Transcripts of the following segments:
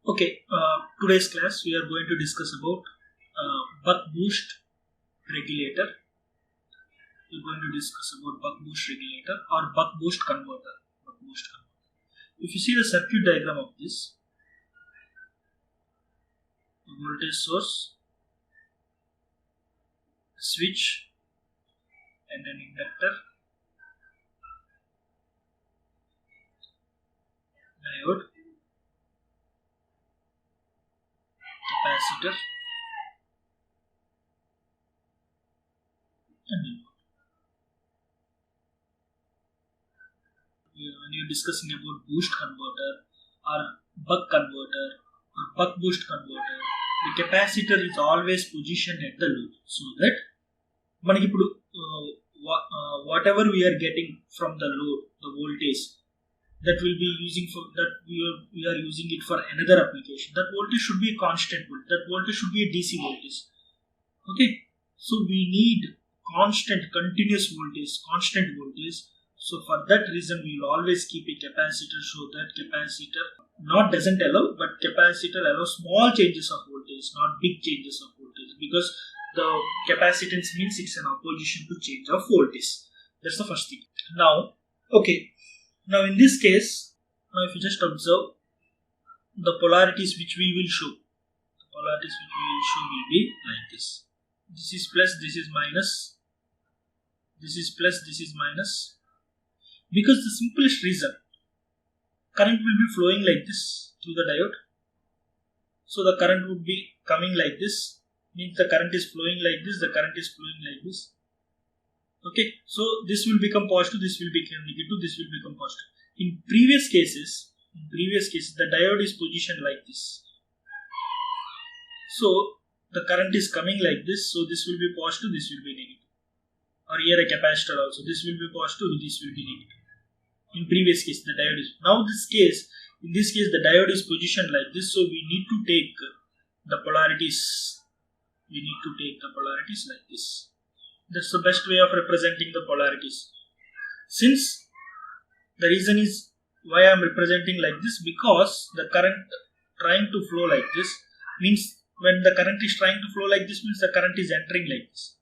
Okay, today's class we are going to discuss about buck boost regulator. We're going to discuss about buck boost regulator or buck boost converter. Buck boost converter. If you see the circuit diagram of this, a voltage source, a switch, and an inductor, diode, capacitor, and load. When you're discussing about boost converter or buck converter or buck boost converter, the capacitor is always positioned at the load so that మనకి ఇప్పుడు whatever we are getting from the load, the voltage that will be using for that we are using it for another application, that voltage should be a constant voltage, that voltage should be a DC voltage. Okay, so we need constant continuous voltage, so for that reason we will always keep a capacitor, so that capacitor not doesn't allow, but capacitor allows small changes of voltage, not big changes of voltage, because the capacitance means it's an opposition to change of voltage. That's the first thing. Now, okay, now in this case, now if you just observe the polarities which we will show, will be like this. This is plus, this is minus, this is plus, this is minus, because the simplest reason, current will be flowing like this through the diode. So the current would be coming like this, means the current is flowing like this, the current is flowing like this. Okay, so this will become positive, this will become negative, this will become positive. In previous cases, the diode is positioned like this. So the current is coming like this, so this will be positive, this will be negative. Or here a capacitor also, this will be positive, this will be negative. In previous case, the diode is. Now in this case, the diode is positioned like this, so we need to take the polarities. Like this. That's the best way of representing the polarities. Since the reason is why I am representing like this, because the current trying to flow like this means, when the current is trying to flow like this means the current is entering like this.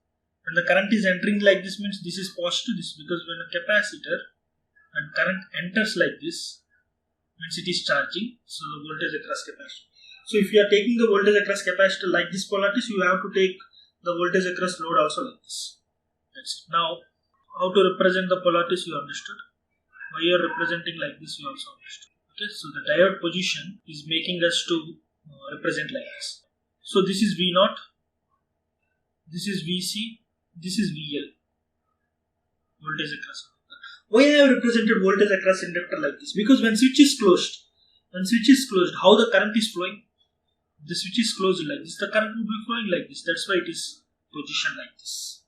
When the current is entering like this means this is positive, this, because when a capacitor and current enters like this means it is charging, so the voltage across capacitor. So if you are taking the voltage across capacitor like this polarities, you have to take the voltage across load also like this. That's it. Now, how to represent the polarities you understood. Why you are representing like this you also understood. Okay, so the diode position is making us to represent like this. So this is V0, this is VC, this is VL. Voltage across. Why I have represented voltage across inductor like this? Because when switch is closed, how the current is flowing? The switch is closed like this, the current will be flowing like this. That's why it is positioned like this.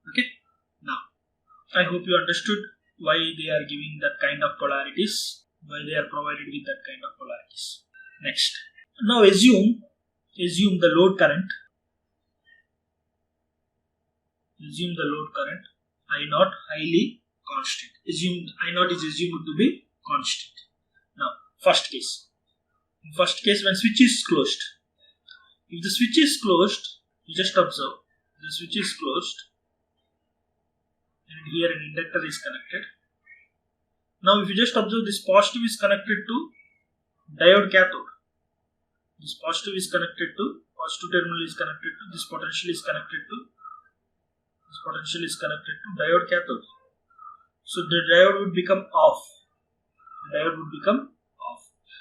Okay. Now, I hope you understood why they are giving that kind of polarities, why they are provided with that kind of polarities. Next. Now assume the load current. I0 highly constant. I0 is assumed to be constant. Now, first case. In first case, when switch is closed. If the switch is closed, you just observe. The switch is closed. And here an inductor is connected. Now, if you just observe, this positive is connected to diode cathode. This positive terminal is connected to, this potential is connected to diode cathode. So the diode would become off.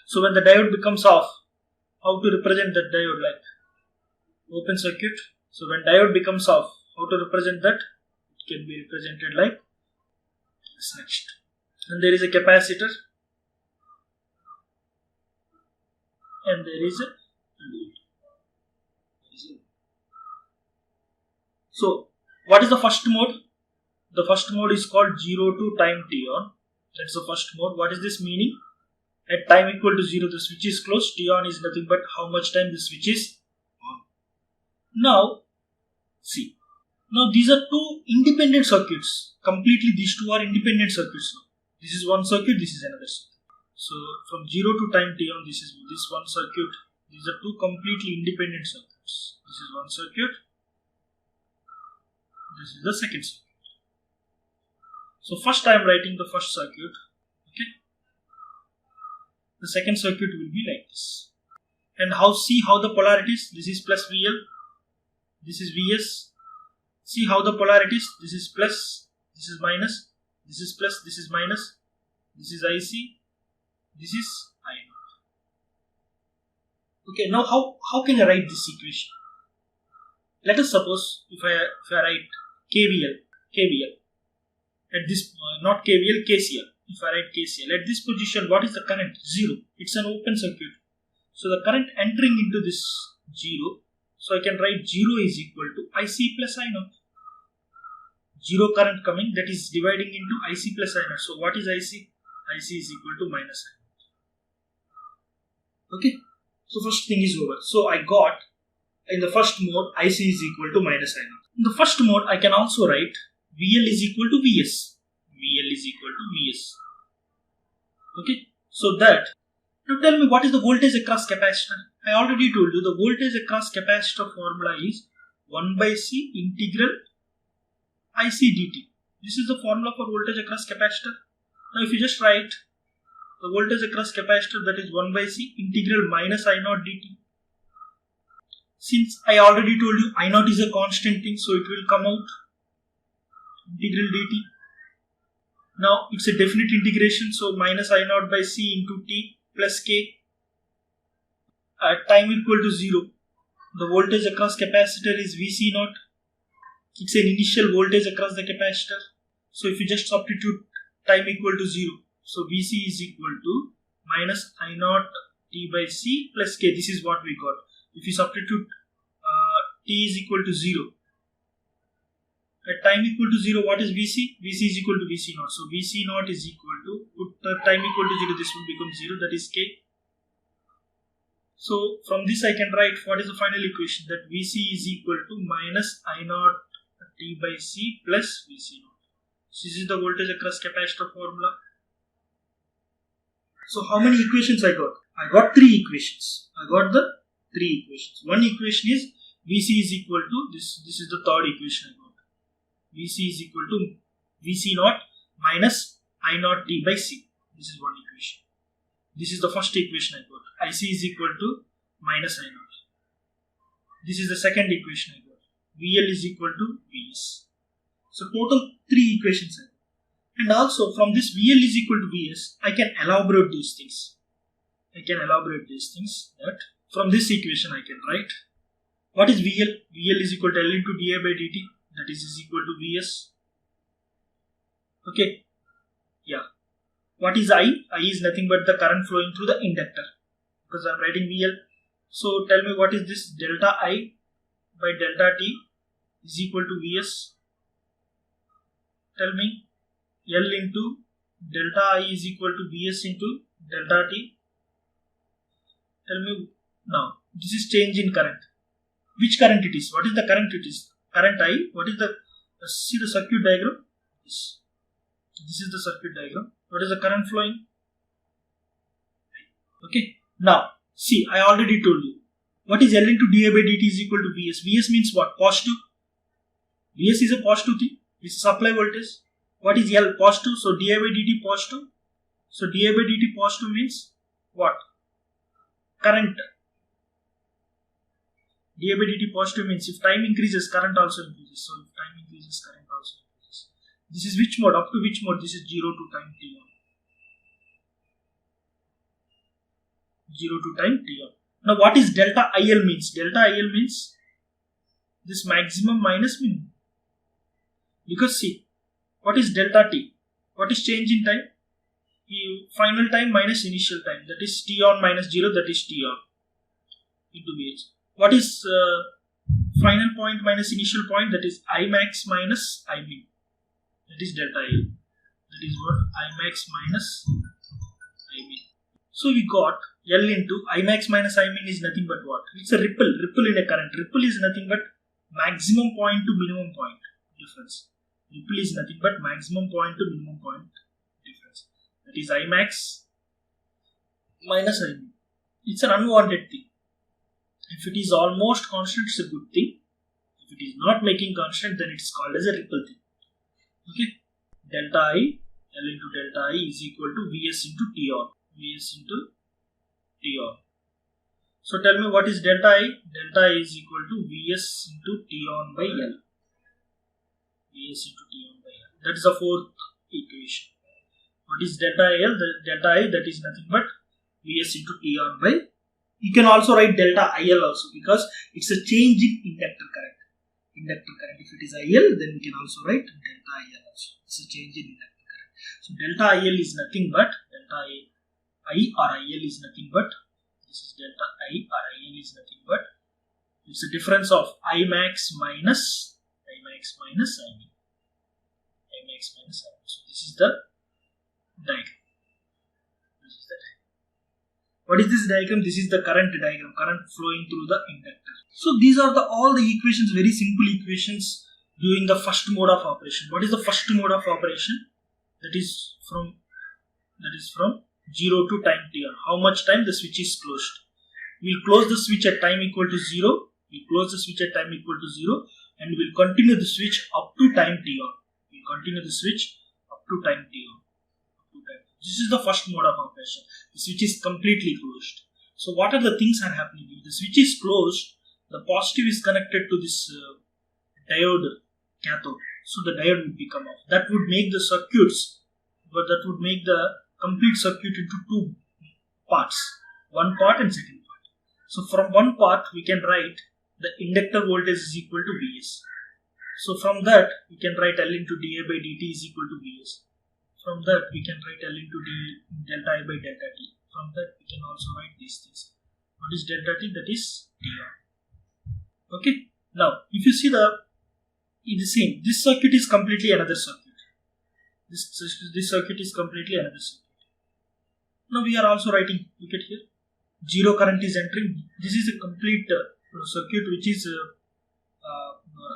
So when the diode becomes off, how to represent that diode? Like open circuit. So when diode becomes off, how to represent that? It can be represented like this. Next. And there is a capacitor. And there is a load. So what is the first mode? The first mode is called 0 to time t on. That's the first mode. What is this meaning? At time equal to 0, the switch is closed. T on is nothing but how much time the switch is on. Now, see. Now, these are two independent circuits. Completely, these two are independent circuits now. This is one circuit, this is another circuit. So from 0 to time t on, this is this one circuit. These are two completely independent circuits. This is one circuit. This is the second circuit. So first I am writing the first circuit. Okay. The second circuit will be like this. And see how the polarities. This is plus VL. This is VS. See how the polarities. This is plus. This is minus. This is plus. This is minus. This is IC. This is I0. Okay, now how can I write this equation? Let us suppose if I write KVL at this not KVL, KCL. If I write KCL at this position, what is the current? 0. It's an open circuit. So the current entering into this 0. So I can write 0 is equal to IC plus I0. 0 current coming, that is dividing into IC plus I0. So what is IC? IC is equal to minus I0. Okay, so first thing is over. So I got in the first mode IC is equal to minus I0. In the first mode I can also write VL is equal to VS. VL is equal to VS. Okay, so that. Now tell me what is the voltage across capacitor. I already told you the voltage across capacitor formula is 1 by C integral IC dt. This is the formula for voltage across capacitor. Now if you just write the voltage across capacitor, that is 1 by C integral minus I0 dt. Since I already told you I0 is a constant thing, so it will come out integral dt. Now it's a definite integration, so minus I0 by C into t plus k. At time equal to 0, the voltage across capacitor is Vc0. It's an initial voltage across the capacitor. So if you just substitute time equal to 0, so Vc is equal to minus I0 t by C plus k. This is what we got. If you substitute t is equal to 0, at time equal to 0, what is Vc? Vc is equal to Vc0. So Vc0 is equal to, put time equal to 0, this will become 0, that is k. So from this I can write what is the final equation, that Vc is equal to minus I0 t by C plus Vc0. This is the voltage across capacitor formula. So how many equations I got? I got 3 equations. I got the 3 equations. One equation is Vc is equal to, this is the third equation I got. Vc is equal to Vc0 minus I0 t by C. This is one equation. This is the first equation I got. IC is equal to minus I0. This is the second equation I got. VL is equal to Vs. So total 3 equations I got. And also from this VL is equal to Vs, I can elaborate these things. That from this equation I can write what is VL? VL is equal to L into dI by dt. That is equal to Vs. Okay. Yeah. What is I? I is nothing but the current flowing through the inductor. Because I am writing VL. So tell me what is this? Delta I by delta t is equal to Vs. Tell me. L into delta I is equal to Vs into delta t. Tell me now. This is change in current. Which current it is? What is the current it is? Current I. What is the, see the circuit diagram? This is the circuit diagram. What is the current flowing? Okay. Now, see, I already told you. What is L into dI by dt is equal to Vs? Vs means what? Positive. Vs is a positive thing. It's supply voltage. What is L? Positive. So dI by dt positive. So dI by dt positive means what? Current. dI by dt positive means if time increases, current also increases. So if time increases, current also increases. This is which mode? Up to which mode? This is 0 to time t on. 0 to time t on. Now what is delta IL means? Delta IL means this maximum minus minimum. Because see, what is delta t? What is change in time? Final time minus initial time. That is t on minus 0, that is t on into Vh. What is final point minus initial point? That is I max minus I min. That is delta L. That is what? I max minus I min. So we got L into I max minus I min is nothing but what? It's a ripple. Ripple in a current. Ripple is nothing but maximum point to minimum point difference. Ripple is nothing but maximum point to minimum point difference. That is I max minus I mu. It's an unwanted thing. If it is almost constant, it's a good thing. If it is not making constant, then it's called as a ripple thing. Okay. Delta I, L into delta I is equal to Vs into T on. Vs into T on. So tell me what is delta I? Delta I is equal to Vs into T on by L. Vs into T on by L. That is the fourth equation. What is delta IL? The delta I, that is nothing but Vs into T on by. You can also write delta IL also, because it's a change in inductor current. Inductor current, if it is IL, then we can also write delta IL also. It's a change in inductor current. So delta IL is nothing but delta I or IL is nothing but, this is delta I or IL is nothing but, it's a difference of I max minus I min. I max minus I min. So this is the diagram. This is the diagram. What is this diagram? This is the current diagram, current flowing through the inductor. So these are all the equations, very simple equations doing the first mode of operation. What is the first mode of operation? That is from 0 to time t on. How much time the switch is closed? We'll close the switch at time equal to 0. We'll close the switch at time equal to 0, and we'll continue the switch up to time t on. We'll continue the switch up to time t on. This is the first mode of operation. The switch is completely closed. So what are the things are happening? If the switch is closed, the positive is connected to this diode cathode. So the diode would become off. That would make the circuits, but that would make the complete circuit into two parts. One part and second part. So from one part we can write the inductor voltage is equal to Vs. So from that we can write L into dA by dt is equal to Vs. From that we can write L into delta I by delta t. From that we can also write these things. What is delta t? That is T on. Okay. Now if you see the same, this circuit is completely another circuit. This circuit is completely another circuit. Now we are also writing, look at here, 0 current is entering. This is a complete circuit which is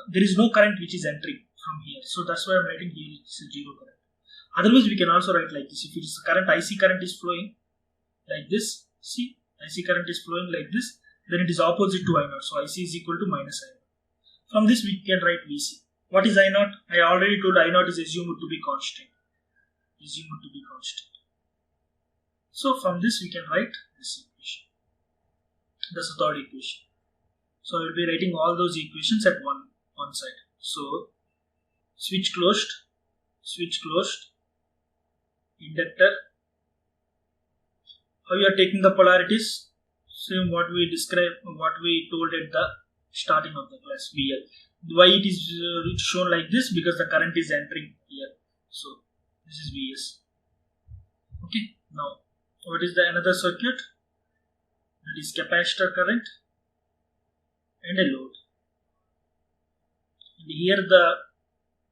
there is no current which is entering from here. So that's why I'm writing here it's a 0 current. Otherwise we can also write like this. If it is current, IC current is flowing like this, see, IC current is flowing like this, then it is opposite to I0. So IC is equal to minus I0. From this we can write VC. What is I0? I already told I0 is assumed to be constant. Assumed to be constant. So from this we can write this equation. That's the third equation. So I will be writing all those equations at one side. So switch closed, inductor. How you are taking the polarities? Same what we described, what we told at the starting of the class, VL. Why it is shown like this? Because the current is entering here. So this is Vs. Okay. Now what is the another circuit? That is capacitor current and a load. And here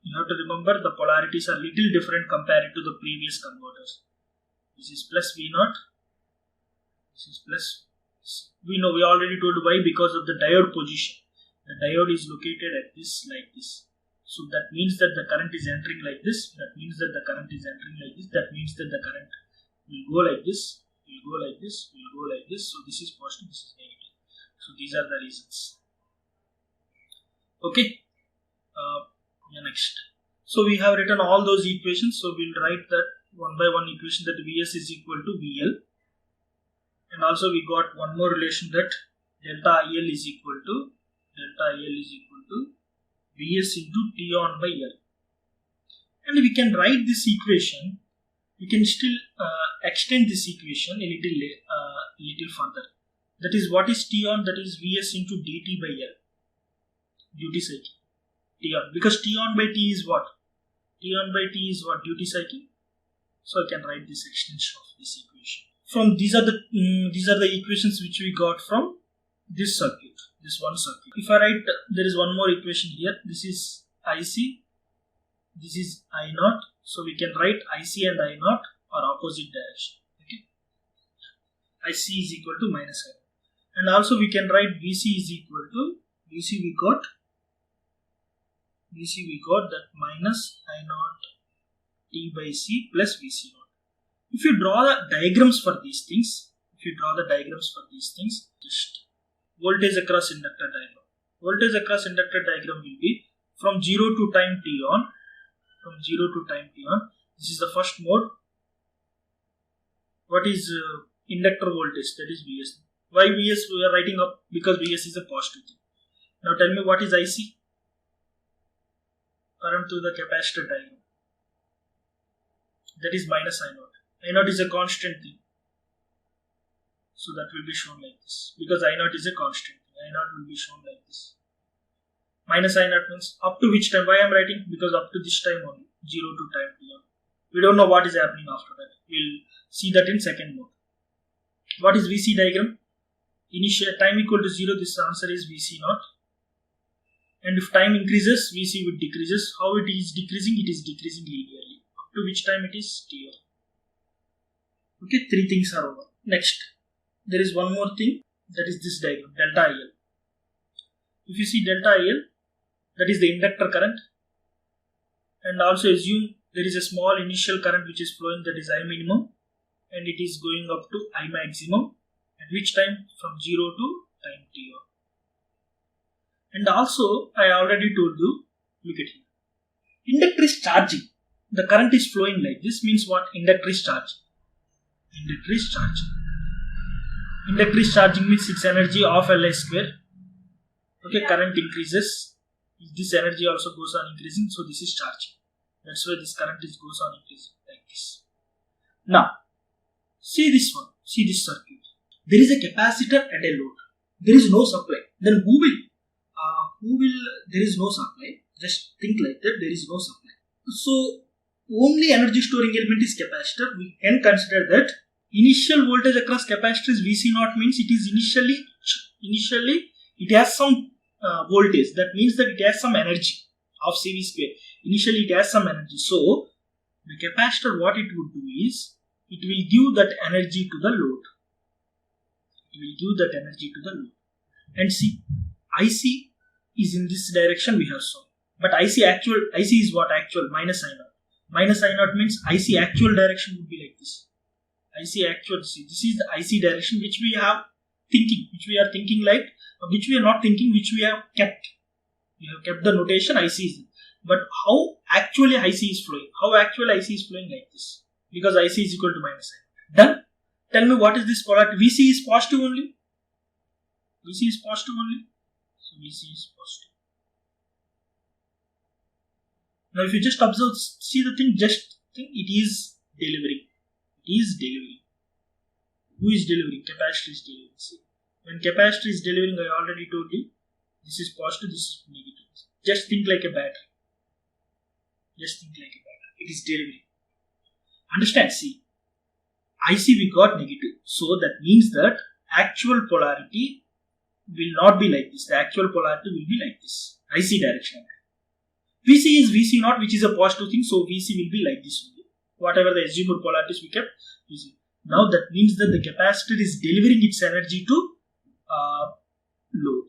you have to remember the polarities are little different compared to the previous converters. This is plus V0. This is plus. We know, we already told why, because of the diode position. The diode is located at this, like this. So that means that the current is entering like this. That means that the current is entering like this. That means that the current will go like this, will go like this, will go like this. So this is positive, this is negative. So these are the reasons. Okay. Next. So we have written all those equations. So we'll write that one by one equation, that Vs is equal to VL. And also we got one more relation, that delta IL is equal to Vs into T on by L. And we can write this equation, we can still extend this equation a little further. That is, what is T on? That is Vs into dt by L. Duty cycle. T on. Because T on by T is what? T on by T is what? Duty cycle. So I can write this extension of this equation. From these are the equations which we got from this circuit, this one circuit. If I write, there is one more equation here. This is IC, this is I0. So we can write IC and I0 are opposite direction. Okay, IC is equal to minus I0, and also we can write VC is equal to VC. We got that minus I0 T by C plus VC0. If you draw the diagrams for these things, you draw the diagrams for these things, just voltage across inductor diagram. Voltage across inductor diagram will be from 0 to time t on. From 0 to time t on. This is the first mode. What is inductor voltage? That is Vs. Why Vs we are writing up? Because Vs is a positive thing. Now tell me what is IC? Current through the capacitor diagram. That is minus I0. I0 is a constant thing. So that will be shown like this. Because I0 is a constant thing. I0 will be shown like this. Minus I0 means up to which time? Why I am writing? Because up to this time only. 0 to time t1. We don't know what is happening after that. We'll see that in second mode. What is VC diagram? Initial time equal to 0. This answer is VC naught. And if time increases, VC would decreases. How it is decreasing? It is decreasing linearly. Up to which time it is t1. Okay, 3 things are over. Next, there is one more thing. That is this diagram, delta IL. If you see delta IL, that is the inductor current. And also assume there is a small initial current which is flowing, that is I minimum, and it is going up to I maximum. At which time? From 0 to time t1. And also I already told you, look at here. Inductor is charging. The current is flowing like this, means what? Inductor is charging. Inductor is charging. Inductor is charging means its energy of Li square. Okay, current increases. This energy also goes on increasing, so this is charging. That's why this current goes on increasing like this. Now, see this one. See this circuit. There is a capacitor and a load. There is no supply. Then who will? There is no supply. Just think like that. There is no supply. So only energy storing element is capacitor. We can consider that initial voltage across capacitor is VC naught, means it is initially it has some voltage. That means that it has some energy of CV square. Initially it has some energy. So the capacitor, what it would do is, it will give that energy to the load. It will give that energy to the load. And see, IC is in this direction we have shown. But IC is what? Actual, minus I0. Minus I0 means IC actual direction would be like this. IC actual, see, this is the IC direction which we have thinking, which we are thinking like, which we are not thinking, which we have kept. We have kept the notation IC is. But how actually IC is flowing? How actual IC is flowing like this? Because IC is equal to minus I0. Done? Tell me what is this polarity? VC is positive only. VC is positive only. So VC is positive. Now if you just observe, see the thing, just think it is delivering. It is delivering. Who is delivering? Capacitor is delivering. See, when capacitor is delivering, I already told you, this is positive, this is negative. Just think like a battery. Just think like a battery. It is delivering. Understand? See, IC we got negative. So that means that actual polarity will not be like this. The actual polarity will be like this. IC direction. VC is VC naught, which is a positive thing. So VC will be like this only. Whatever the assumed polarities we kept, VC. Now that means that the capacitor is delivering its energy to load.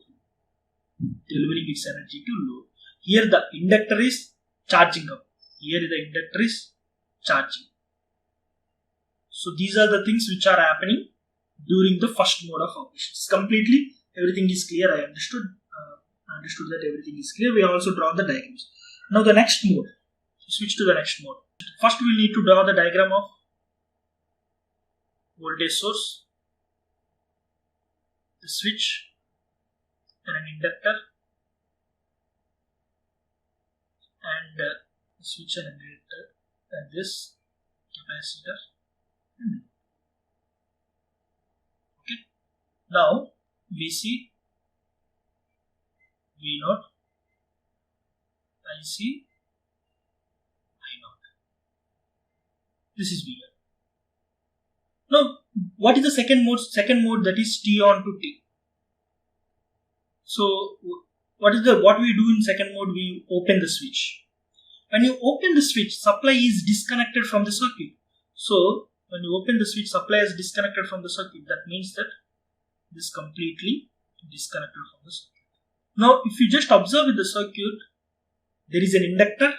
Delivering its energy to load. Here the inductor is charging up. Here the inductor is charging. So these are the things which are happening during the first mode of operations. Completely everything is clear. I understood that everything is clear. We also draw the diagrams. Now the next mode. Switch to the next mode. First we need to draw the diagram of voltage source, the switch, and an inductor, and switch and an inductor, and this capacitor. Okay. Now VC, V0, IC, I0. This is V1. Now, what is the second mode? Second mode, that is T on to T. So, what we do in second mode? We open the switch. When you open the switch, supply is disconnected from the circuit. So, when you open the switch, supply is disconnected from the circuit. That means that this completely disconnected from the circuit. Now, if you just observe with the circuit, there is an inductor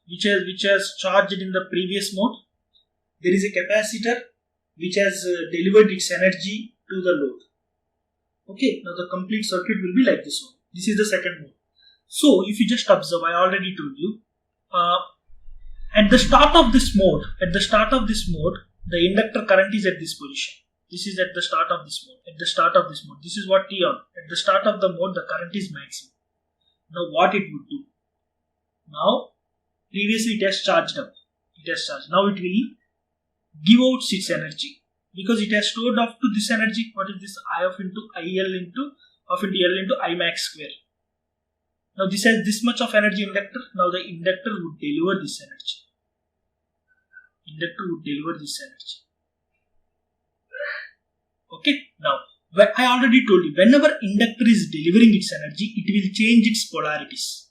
which has charged in the previous mode. There is a capacitor which has delivered its energy to the load. Okay, now the complete circuit will be like this one. This is the second mode. So if you just observe, I already told you, at the start of this mode, the inductor current is at this position. This is at the start of this mode. This is what T on. At the start of the mode, the current is maximum. Now what it would do? Now, previously it has charged up. Now it will give out its energy because it has stored up to this energy. What is this? I of into IL into L into I max square. Now this has this much of energy inductor. Now the inductor would deliver this energy. Okay. Now I already told you, whenever inductor is delivering its energy, it will change its polarities.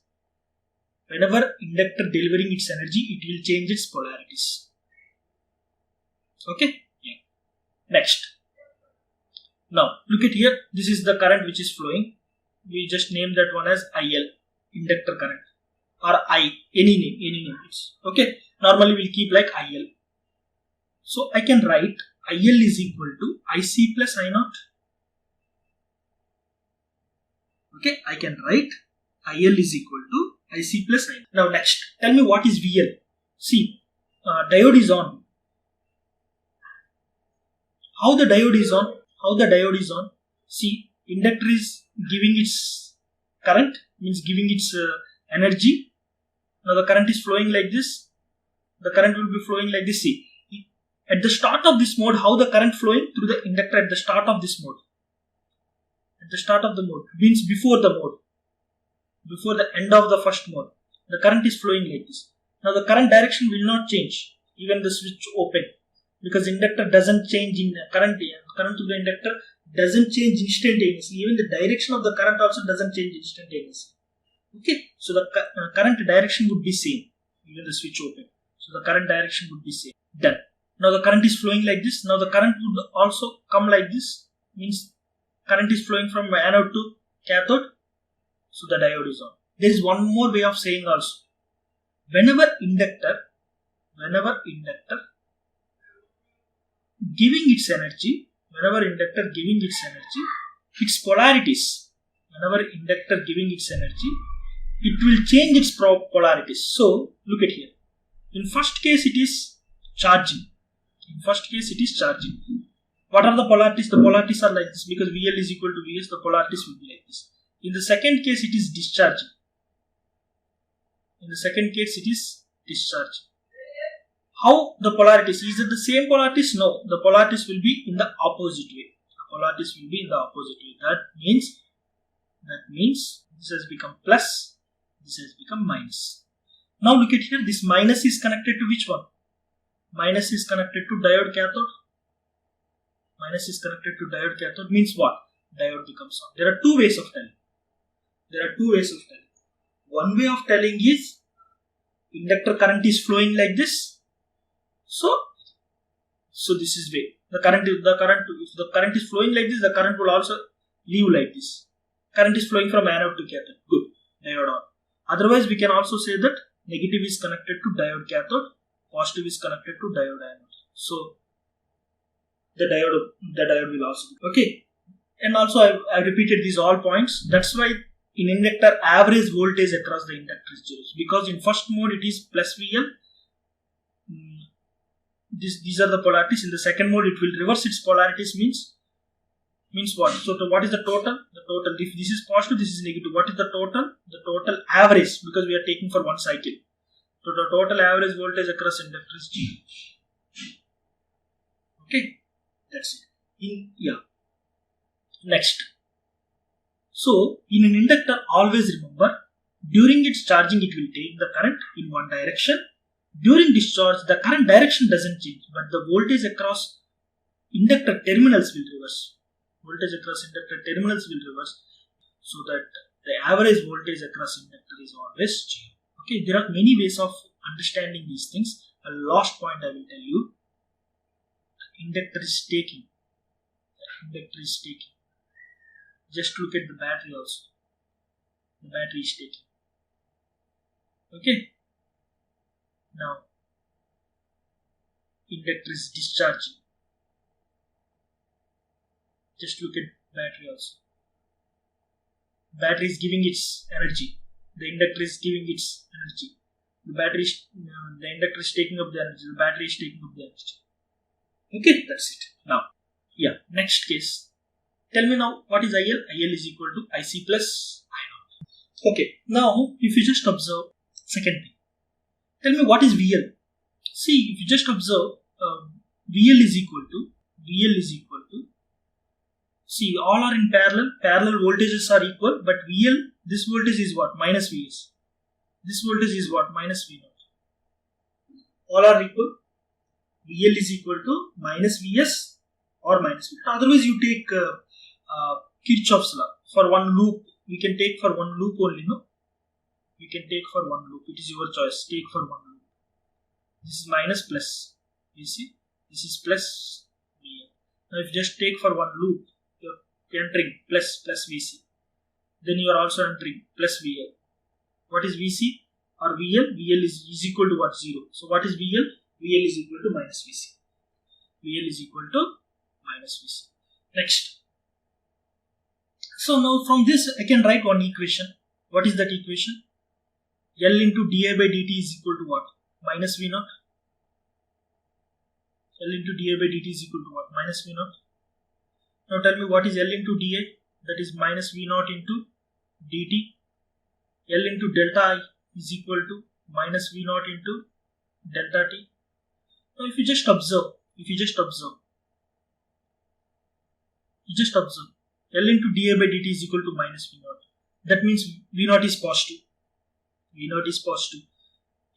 Okay. Yeah. Next. Now look at here. This is the current which is flowing. We just name that one as IL, inductor current, or I, any name. Okay. Normally we'll keep like IL. So I can write IL is equal to IC plus I0. Okay. I can write IL is equal to IC plus I0. Now next, tell me what is VL. See, diode is on. How the diode is on? See, inductor is giving its current, means giving its energy. Now the current is flowing like this. The current will be flowing like this. See, at the start of this mode, how the current flowing through the inductor at the start of this mode. At the start of the mode means before the mode, before the end of the first mode, the current is flowing like this. Now the current direction will not change even the switch open, because inductor doesn't change in current to the inductor doesn't change instantaneously. Even the direction of the current also doesn't change instantaneously. Okay, so the current direction would be same even the switch open. So the current direction would be same. Done. Now the current is flowing like this. Now the current would also come like this. Means current is flowing from anode to cathode. So the diode is on. There is one more way of saying also. Whenever inductor giving its energy, its polarities, it will change its polarities. So look at here. In first case it is charging. What are the polarities? The polarities are like this, because VL is equal to VS, the polarities will be like this. In the second case it is discharging. How the polarities? Is it the same polarities? No, the polarities will be in the opposite way. That means this has become plus, this has become minus. Now look at here, this minus is connected to which one? Minus is connected to diode cathode. Means what? Diode becomes on. There are two ways of telling. One way of telling is inductor current is flowing like this. So this is way. If the current is flowing like this, the current will also leave like this. Current is flowing from anode to cathode. Good. Diode on. Otherwise, we can also say that negative is connected to diode cathode, positive is connected to diode anode. So the diode will also be. Okay. And also I repeated these all points. That's why in inductor average voltage across the inductor is 0. Because in first mode it is plus VL. These are the polarities. In the second mode it will reverse its polarities. Means what? So what is the total? The total, if this is positive, this is negative. What is the total? The total average, because we are taking for one cycle. So the total average voltage across inductor is 0. Okay, that's it. Next. So in an inductor, always remember, during its charging it will take the current in one direction. During discharge, the current direction doesn't change, but the voltage across inductor terminals will reverse. So that the average voltage across inductor is always 0. Okay, there are many ways of understanding these things. A last point I will tell you. The inductor is taking. Just look at the battery also. The battery is taking. Okay. Now, inductor is discharging. Just look at battery also. Battery is giving its energy. The inductor is giving its energy. The inductor is taking up the energy. The battery is taking up the energy. Okay, that's it. Now, next case. Tell me now what is IL? IL is equal to IC plus I0. Okay, now if you just observe second thing. Tell me what is VL? See, if you just observe VL is equal to see, all are in parallel voltages are equal, but VL, this voltage is what? Minus Vs. This voltage is what? Minus V0. All are equal. VL is equal to minus Vs or minus V0. Otherwise, you take Kirchhoff's law. For one loop, we can take for one loop only, no? We can take for one loop. It is your choice. Take for one loop. This is minus plus. You see? This is plus VL. Now, if you just take for one loop, you're entering plus VC. Then you are also entering plus VL. What is VC or VL? VL is equal to what? 0. So, what is VL? VL is equal to minus VC. VL is equal to minus VC. Next. So, now from this, I can write one equation. What is that equation? L into dI by dt is equal to what? Minus V0. L into dI by dt is equal to what? Minus V0. Now tell me what is L into dI? That is minus V0 into dt. L into delta I is equal to minus V0 into delta t. Now if you just observe, L into dI by dt is equal to minus V0. That means V0 is positive. V0 is positive.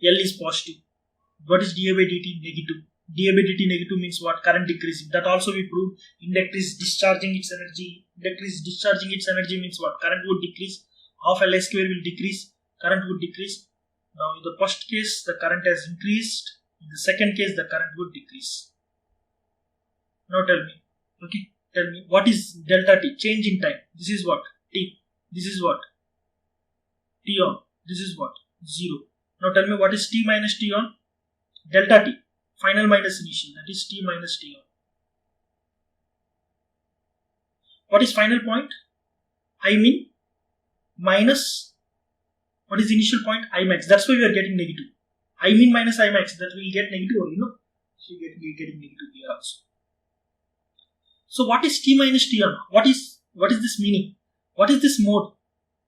L is positive. What is dI by dt? Negative. dI by dt negative means what? Current decreasing. That also we proved. Inductor is discharging its energy. Inductor is discharging its energy means what? Current would decrease. Half Li square will decrease. Current would decrease. Now in the first case, the current has increased. In the second case, the current would decrease. Now tell me. Okay. Tell me what is delta t? Change in time. This is what? T. This is what? T on. This is what? 0. Now tell me what is t minus t on? Delta t. Final minus initial. That is t minus t on. What is final point? I mean minus. What is the initial point? I max. That's why we are getting negative. I mean minus I max. That we get negative only, no? So we are getting negative here also. So what is t minus t on? What is this meaning? What is this mode?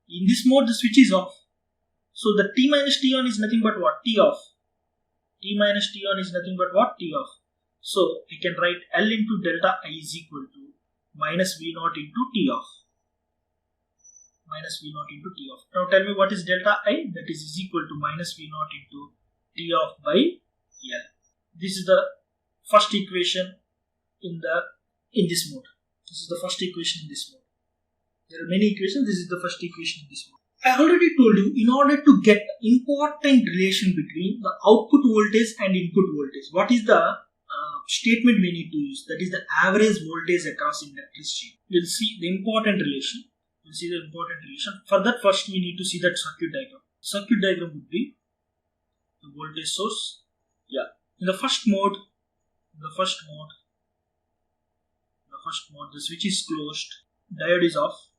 In this mode, the switch is off. So the t minus t on is nothing but what? T off. T minus t on is nothing but what? T off. So I can write L into delta I is equal to minus V0 into T off. Minus V0 into T off. Now tell me what is delta I? That is equal to minus V0 into T off by L. This is the first equation in this mode. This is the first equation in this mode. There are many equations. This is the first equation in this mode. I already told you, in order to get important relation between the output voltage and input voltage, what is the statement we need to use? That is the average voltage across inductors chain. We'll see the important relation. For that, first we need to see that circuit diagram. Circuit diagram would be the voltage source. In the first mode, the switch is closed, diode is off.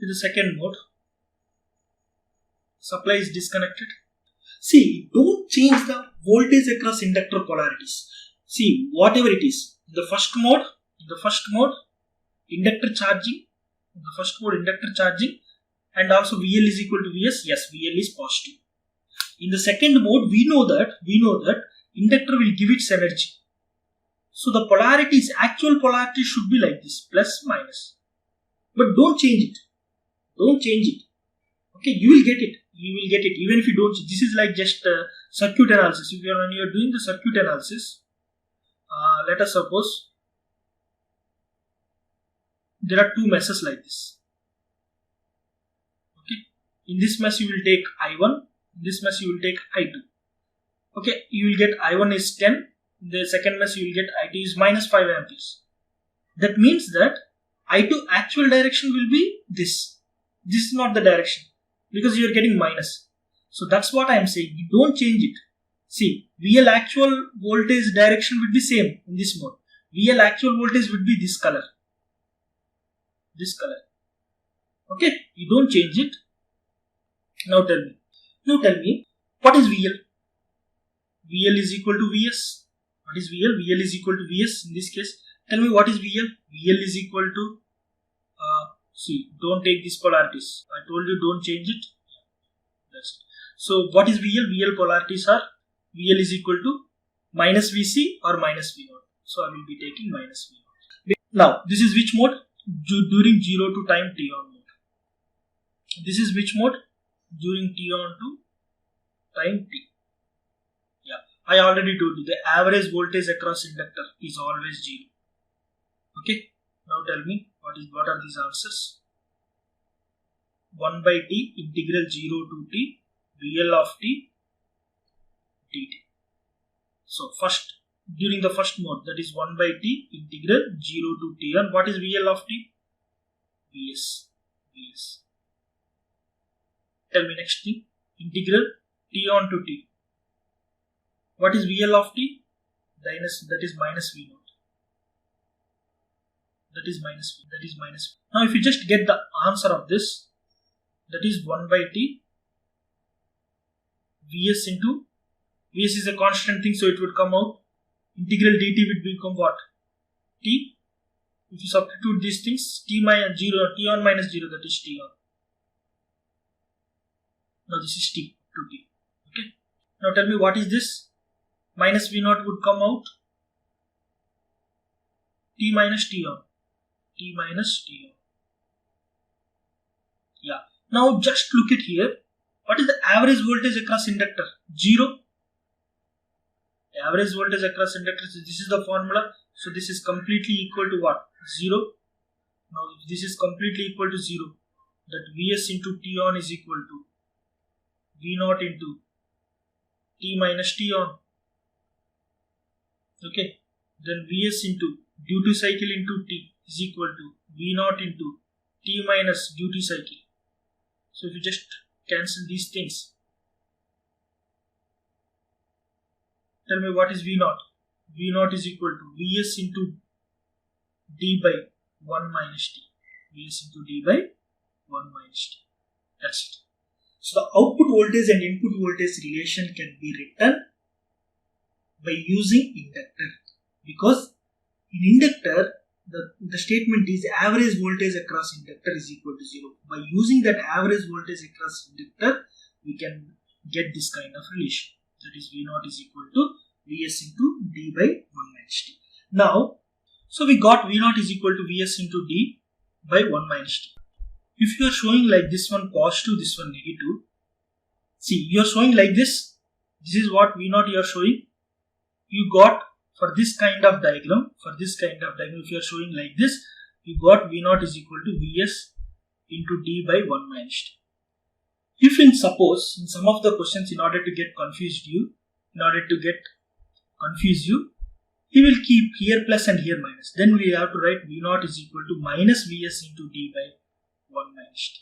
In the second mode, supply is disconnected. See, don't change the voltage across inductor polarities. See, whatever it is, in the first mode, inductor charging, and also VL is equal to Vs. Yes, VL is positive. In the second mode, we know that inductor will give its energy. So the polarities, actual polarity should be like this, plus minus. But don't change it. Okay, you will get it. Even if you don't. This is like just circuit analysis. When you are doing the circuit analysis, let us suppose there are two meshes like this. Okay, in this mesh you will take I1. In this mesh you will take I2. Okay, you will get I1 is 10. In the second mesh you will get I2 is minus 5 amperes. That means that I2 actual direction will be this. This is not the direction because you are getting minus. So that's what I am saying. You don't change it. See, VL actual voltage direction will be same in this mode. VL actual voltage would be this color. This color. Okay, you don't change it. Now tell me, what is VL? VL is equal to VS. What is VL? VL is equal to VS in this case. Tell me what is VL? VL is equal to, see, don't take these polarities. I told you don't change it. That's it. So what is VL? VL polarities are, VL is equal to minus VC or minus V0. So I will be taking minus V0. Now, this is which mode? During 0 to time t on mode. This is which mode? During t on to time t. Yeah, I already told you the average voltage across inductor is always 0. Okay, now tell me what are these answers? 1 by t integral 0 to t VL of t dt. So first, during the first mode, that is 1 by t integral 0 to t, and what is VL of t? Vs. Tell me next thing, integral t on to t. What is VL of t? That is minus V0. That is minus V. Now if you just get the answer of this, that is 1 by t Vs into, Vs is a constant thing, so it would come out, integral dt would become what? T. If you substitute these things, t minus 0, t on minus 0, that is t on. Now this is t to t. Okay. Now tell me what is this? Minus V0 would come out, t minus t on. T minus t on. Yeah. Now just look at here. What is the average voltage across inductor? 0. The average voltage across inductor, this is the formula. So this is completely equal to what? 0. Now if this is completely equal to 0, that Vs into t on is equal to V0 into t minus t on. Okay. Then Vs into duty cycle into t is equal to V0 into t minus duty cycle. So if you just cancel these things, tell me what is V0? V0 is equal to Vs into d by 1 minus t. Vs into d by 1 minus t. That's it. So the output voltage and input voltage relation can be written by using inductor, because in inductor the statement is average voltage across inductor is equal to 0. By using that average voltage across inductor, we can get this kind of relation. That is V0 is equal to Vs into d by 1 minus t. Now, so we got V0 is equal to Vs into d by 1 minus t. If you are showing like this one positive, this one negative, see, you are showing like this. This is what V0 you are showing. You got for this kind of diagram, if you are showing like this, you got V0 is equal to Vs into d by 1 minus t. If suppose in some of the questions, in order to get confuse you, he will keep here plus and here minus. Then we have to write V0 is equal to minus Vs into d by 1 minus t.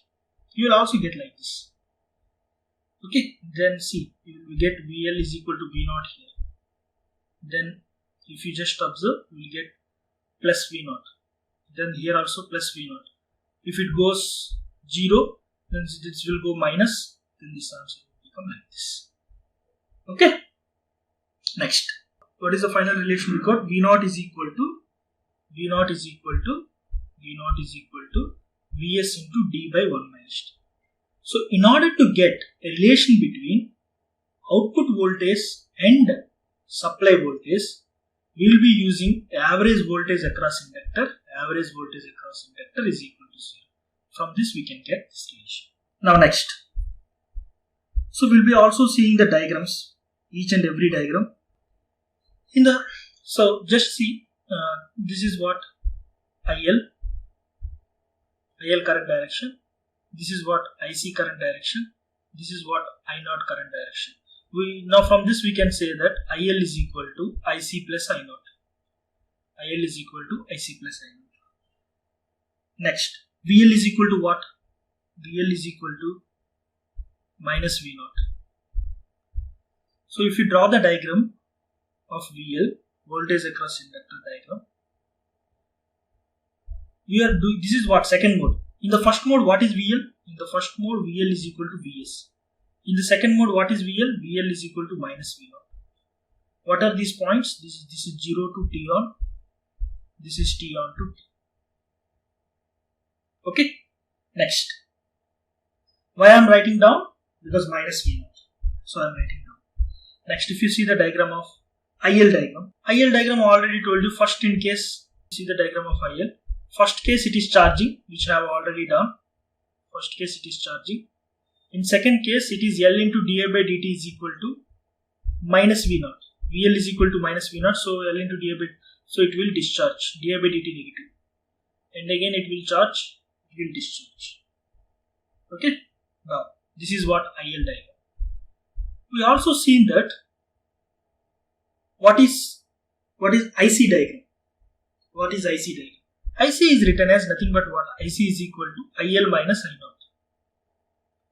You will also get like this. Okay, then see, you will get VL is equal to V0 here. Then if you just observe, you will get plus V0. Then here also plus V0. If it goes 0, then this will go minus. Then this answer will become like this. Okay. Next, what is the final relation we got? V0 is equal to Vs into d by 1 minus t. So in order to get a relation between output voltage and supply voltage, we will be using average voltage across inductor. Average voltage across inductor is equal to 0. From this we can get this relation. Now next, so we'll be also seeing the diagrams, each and every diagram. So just see, this is what IL current direction. This is what IC current direction. This is what I0 current direction. Now from this we can say that IL is equal to IC plus I0. IL is equal to IC plus I0. Next, VL is equal to what? VL is equal to minus V0. So if you draw the diagram of VL, voltage across inductor diagram, this is what second mode. In the first mode, what is VL? In the first mode, VL is equal to Vs. In the second mode, what is VL? VL is equal to minus V0. What are these points? This is 0 to T on. This is T on to T. Okay. Next. Why I am writing down? Because minus V0. So I am writing down. Next, if you see the diagram of IL diagram. IL diagram I already told you. First in case, see the diagram of IL. First case it is charging, which I have already done. First case it is charging. In second case it is L into dA by dt is equal to minus V0. VL is equal to minus V0. So L into dA by, so it will discharge. dA by dt negative. And again it will charge, it will discharge. Okay. Now this is what IL diagram. We also seen that what is IC diagram. What is IC diagram? IC is written as nothing but what? IC is equal to IL minus I0.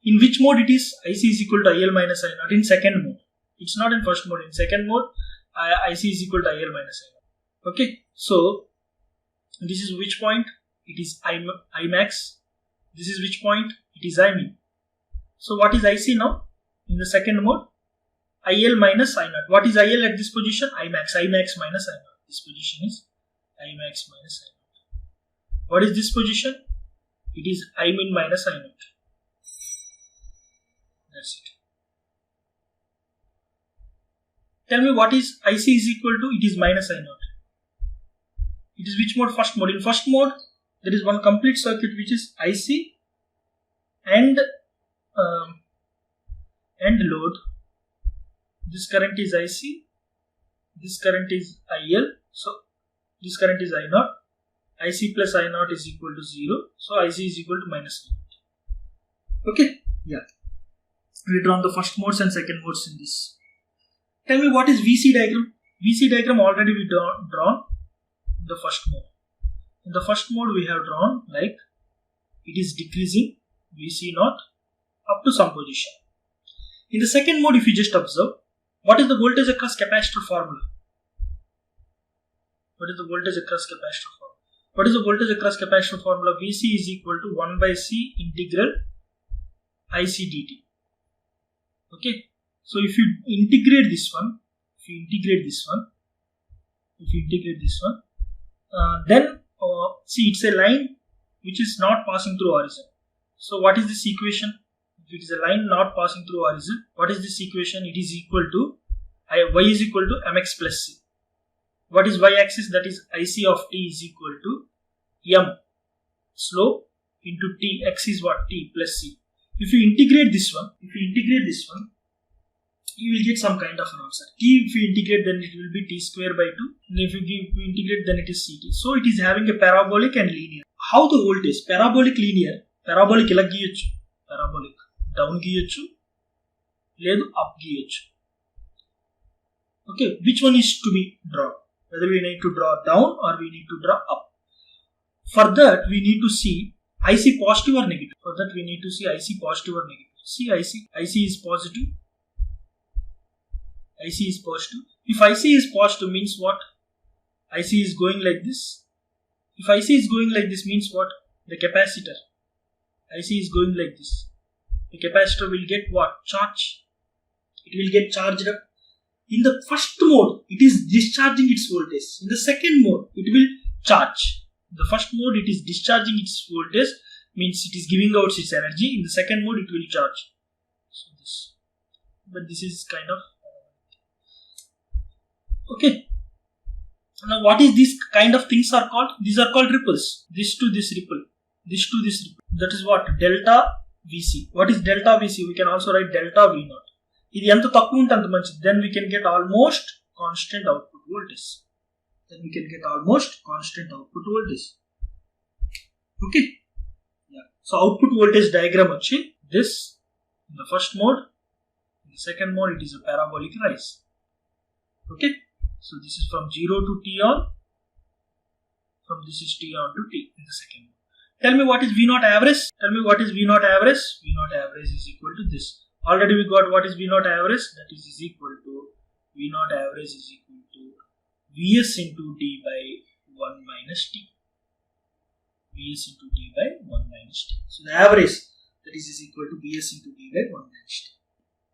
In which mode it is? IC is equal to IL minus I0. In second mode. It's not in first mode. In second mode, IC is equal to IL minus I0. Okay. So, this is which point? It is Imax. This is which point? It is Imin. So, what is IC now? In the second mode, IL minus I0. What is IL at this position? Imax. Imax minus I0. This position is Imax minus I0. What is this position? It is Imin minus I0. That's it. Tell me what is IC is equal to? It is minus I0. It is which mode? First mode. In first mode, there is one complete circuit which is IC and load. This current is IC. This current is IL. So this current is I0. IC plus I0 is equal to 0. So IC is equal to minus I0. Okay. Yeah. We drawn the first modes and second modes in this. Tell me what is VC diagram? VC diagram already we drawn in the first mode. In the first mode we have drawn like it is decreasing VC0 up to some position. In the second mode, if you just observe, what is the voltage across capacitor formula? What is the voltage across capacitor formula? What is the voltage across capacitor formula? VC is equal to 1 by C integral IC dt. Okay. So if you integrate this one, then see it's a line which is not passing through horizon. So what is this equation? If it is a line not passing through horizon, what is this equation? It is equal to y is equal to mx plus c. What is y-axis? That is IC of t is equal to m slope into t. X is what? T plus c. If you integrate this one, you will get some kind of an answer. T, if you integrate, then it will be t square by 2. And if you integrate, then it is ct. So it is having a parabolic and linear. How the voltage? Parabolic, linear. Parabolic ila giyochu. Parabolic down giyochu. Ledu up giyochu. Okay, which one is to be drawn? Whether we need to draw down or we need to draw up. For that, we need to see IC positive or negative. For that, we need to see IC positive or negative. See IC is positive. IC is positive. If IC is positive means what? IC is going like this. If IC is going like this means what? The capacitor. IC is going like this. The capacitor will get what? Charge. It will get charged up. In the first mode, it is discharging its voltage. In the second mode, it will charge. In the first mode, it is discharging its voltage, means it is giving out its energy. In the second mode, it will charge. So this, but this is kind of okay. Now, what is this kind of things are called? These are called ripples. This to this ripple. This to this ripple. That is what? Delta VC. What is delta VC? We can also write delta V0. ఇది ఎంత తక్కువ ఉంటే అంత మంచిది. Then we can get almost constant output voltage. Okay. Yeah. So output voltage diagram వచ్చి this in the first mode. In the second mode, it is a parabolic rise. Okay. So this is from 0 to t on. From this is t on to t in the second mode. Tell me what is V0 average? V0 average is equal to this. Already we got what is V0 average. That is equal to V0 average is equal to Vs into d by 1 minus t. Bs into d by 1 minus t. So the average that is equal to Bs into d by 1 minus t.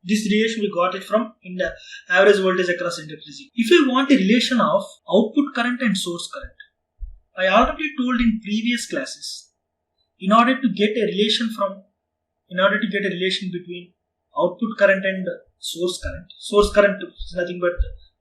This relation we got it from in the average voltage across inductor. If I want a relation of output current and source current, I already told in previous classes, in order to get a relation between output current and source current is nothing but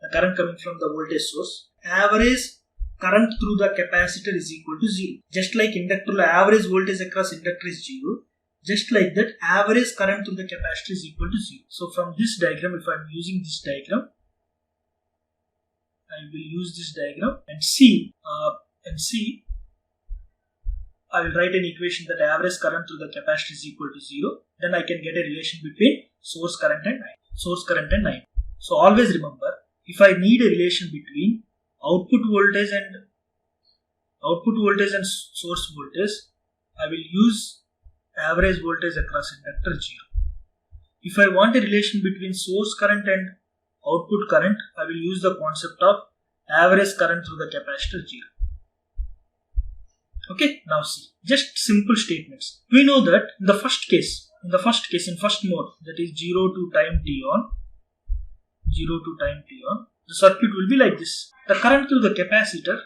the current coming from the voltage source, average current through the capacitor is equal to 0. Just like inductor average voltage across inductor is 0, just like that average current through the capacitor is equal to 0. So from this diagram, if I am using this diagram, I will use this diagram and see I will write an equation that average current through the capacitor is equal to 0. Then I can get a relation between source current and I. So always remember, if I need a relation between output voltage and source voltage, I will use average voltage across inductor 0. If I want a relation between source current and output current, I will use the concept of average current through the capacitor 0. Okay, now see, just simple statements. We know that in first mode, that is 0 to time t on, the circuit will be like this. The current through the capacitor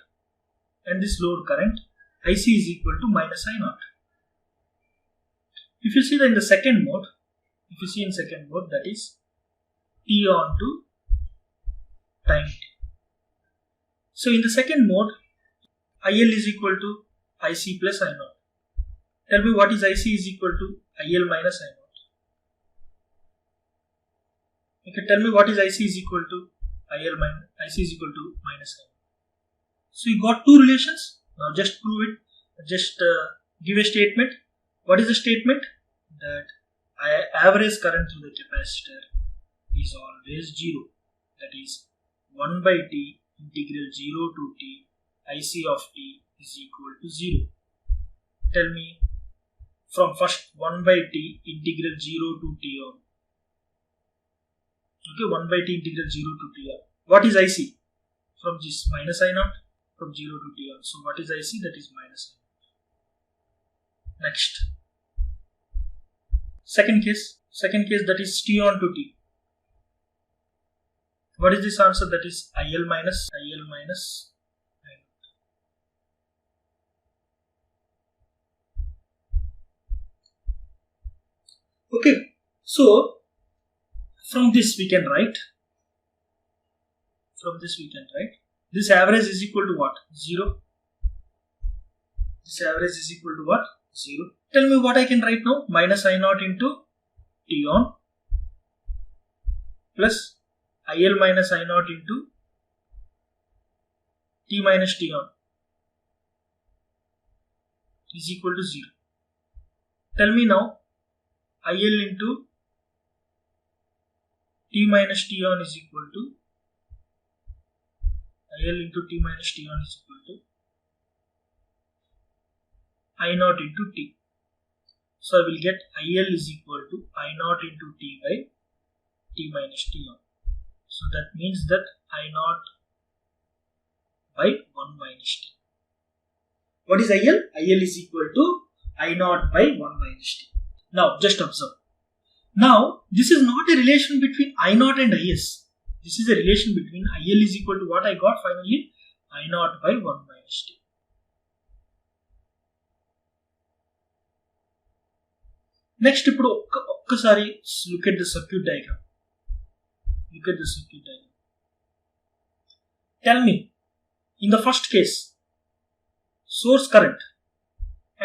and this load current, IC is equal to minus I0. If you see that in the second mode, that is t on to time t. So in the second mode, IL is equal to IC plus I0. Tell me what is IC is equal to IL minus I0. Okay, tell me what is IC is equal to IC is equal to minus I0. So you got two relations. Now just prove it. Just give a statement. What is the statement? That average current through the capacitor is always 0. That is 1 by t integral 0 to t IC of t is equal to 0. Tell me from first 1 by t integral 0 to t on. Okay, 1 by t integral 0 to t on. What is IC? From this minus I0 from 0 to t on. So what is IC? That is minus I0. Next. Second case that is t on to t. What is this answer? That is IL minus I0. Okay, so from this we can write, this average is equal to what? 0. This average is equal to what? 0. Tell me what I can write now. Minus I0 into t on plus IL minus I0 into t minus t on is equal to 0. Tell me now IL into t minus t on is equal to I0 into t. So I will get IL is equal to I0 into t by t minus t on. So that means that I0 by 1 minus t. What is IL? IL is equal to I0 by 1 minus t. Now just observe. Now this is not a relation between I0 and IS. This is a relation between IL is equal to what I got finally? I0 by 1 minus t. Next, ఇప్పుడు ఒక్కసారి look at the circuit diagram. Tell me, in the first case, source current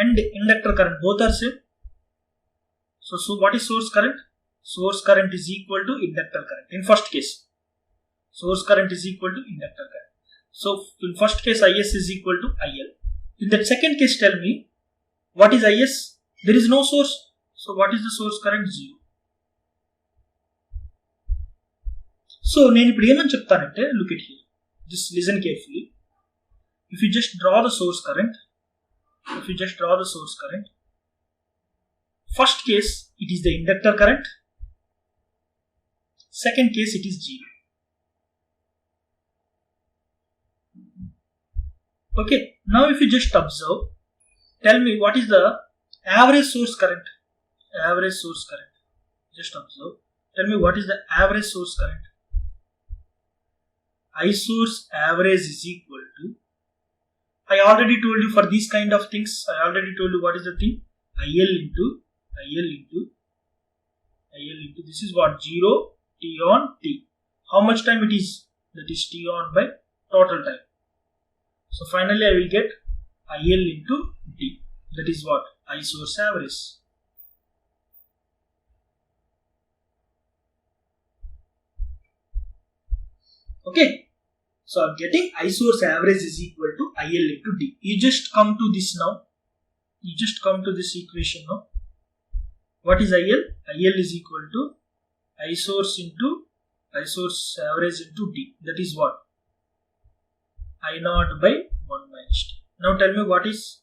and inductor current both are same. So what is source current? Source current is equal to inductor current. In first case, source current is equal to inductor current. So in first case, IS is equal to IL. In that second case, tell me, what is IS? There is no source. So what is the source current? 0. So నేను ఇప్పుడు ఏమని చెప్తానంటే, look at here. Just listen carefully. If you just draw the source current, first case it is the inductor current, second case it is 0. Okay, now if you just observe, tell me what is the average source current. Average source current. Just observe. Tell me what is the average source current. I source average is equal to, I already told you for these kind of things, I already told you what is the thing, IL into this is what, 0 T on T. How much time it is? That is T on by total time. So finally I will get IL into D. That is what? I source average. Okay. So I'm getting I source average is equal to IL into D. You just come to this now. You just come to this equation now. What is IL? IL is equal to I source average into D. That is what? I naught by 1 minus T. Now tell me what is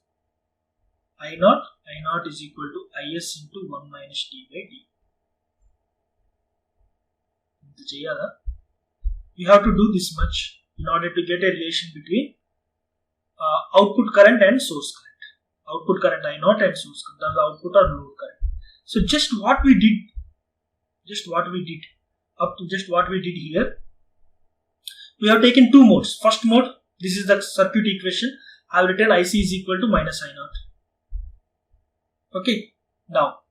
I naught? I naught is equal to IS into 1 minus T by D. You have to do this much in order to get a relation between output current and source current. Output current I naught and source current, the output or load current. So just what we did here, we have taken two modes. First mode, this is the circuit equation. I have written IC is equal to minus I naught. Okay, now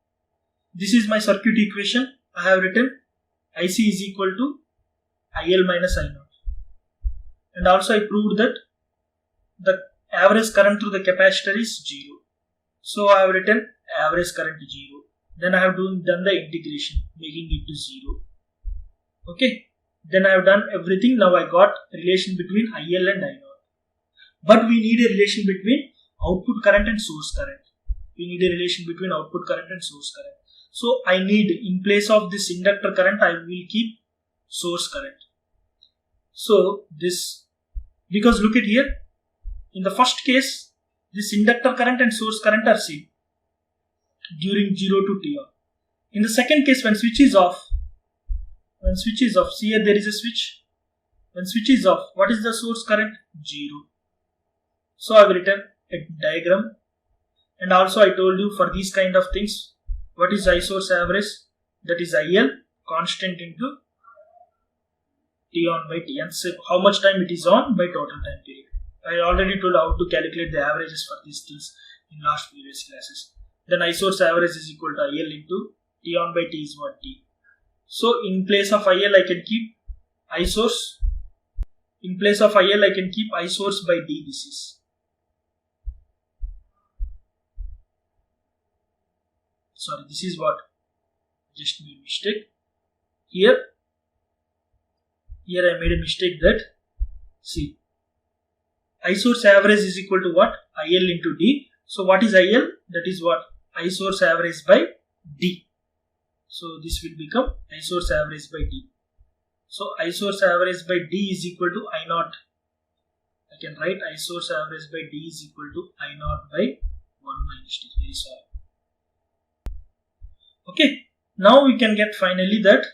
this is my circuit equation. I have written IC is equal to IL minus I naught. And also I proved that the average current through the capacitor is 0. So I have written average current 0. Then I have done the integration, making it to 0. Okay. Then I have done everything. Now I got relation between IL and I naught. But we need a relation between output current and source current. So I need, in place of this inductor current, I will keep source current. So this, because look at here, in the first case, this inductor current and source current are same during 0 to T on. In the second case, when switch is off, see here there is a switch. When switch is off, what is the source current? 0. So I have written a diagram, and also I told you for these kind of things, what is I source average? That is IL constant into T on by T, and so how much time it is on by total time period. I already told how to calculate the averages for these things in last previous classes. Then I source average is equal to IL into T on by T is what? T. So in place of IL I can keep I source. In place of IL I can keep I source by D. This is. Sorry, this is what? Just made mistake. Here I made a mistake that, see, I source average is equal to what? IL into D. So what is IL? That is what? I source average by D. So this will become I source average by D. So I source average by D is equal to I naught. I can write I source average by D is equal to I naught by 1 minus T. Very sorry. Okay. Now we can get finally that.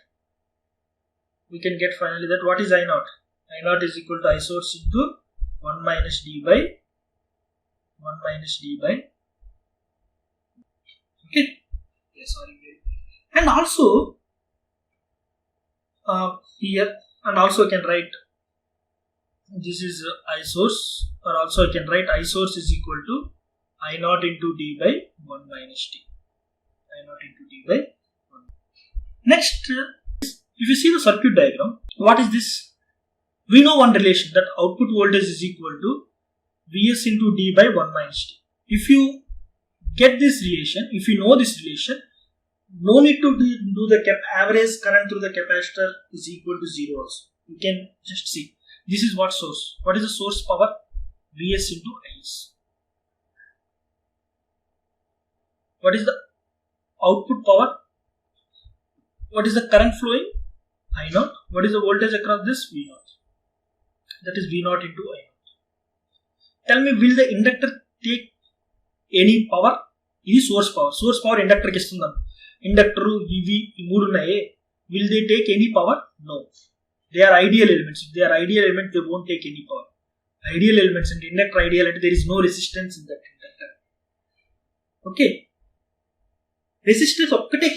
What is I naught? I naught is equal to I source into 1 minus D by okay. Yes, sorry. And also here, and also I can write this is I source, or also I can write I source is equal to I naught into D by 1 minus T. I naught into D by 1. Next, if you see the circuit diagram, what is this? We know one relation, that output voltage is equal to Vs into D by 1 minus T. If you get this relation, if you know this relation, no need to do the average current through the capacitor is equal to 0 also. You can just see. This is what source. What is the source power? Vs into Is. What is the output power? What is the current flowing? I naught. What is the voltage across this? V naught. That is V naught into I naught. Tell me, will the inductor take any power? This is source power. Source power inductor ki istundam. Inductor, EV, will they take any power? No. They are ideal elements. If they are ideal elements, they won't take any power. Ideal elements and inductor ideal, there is no resistance in that inductor. Okay, resistors ఒక్కటే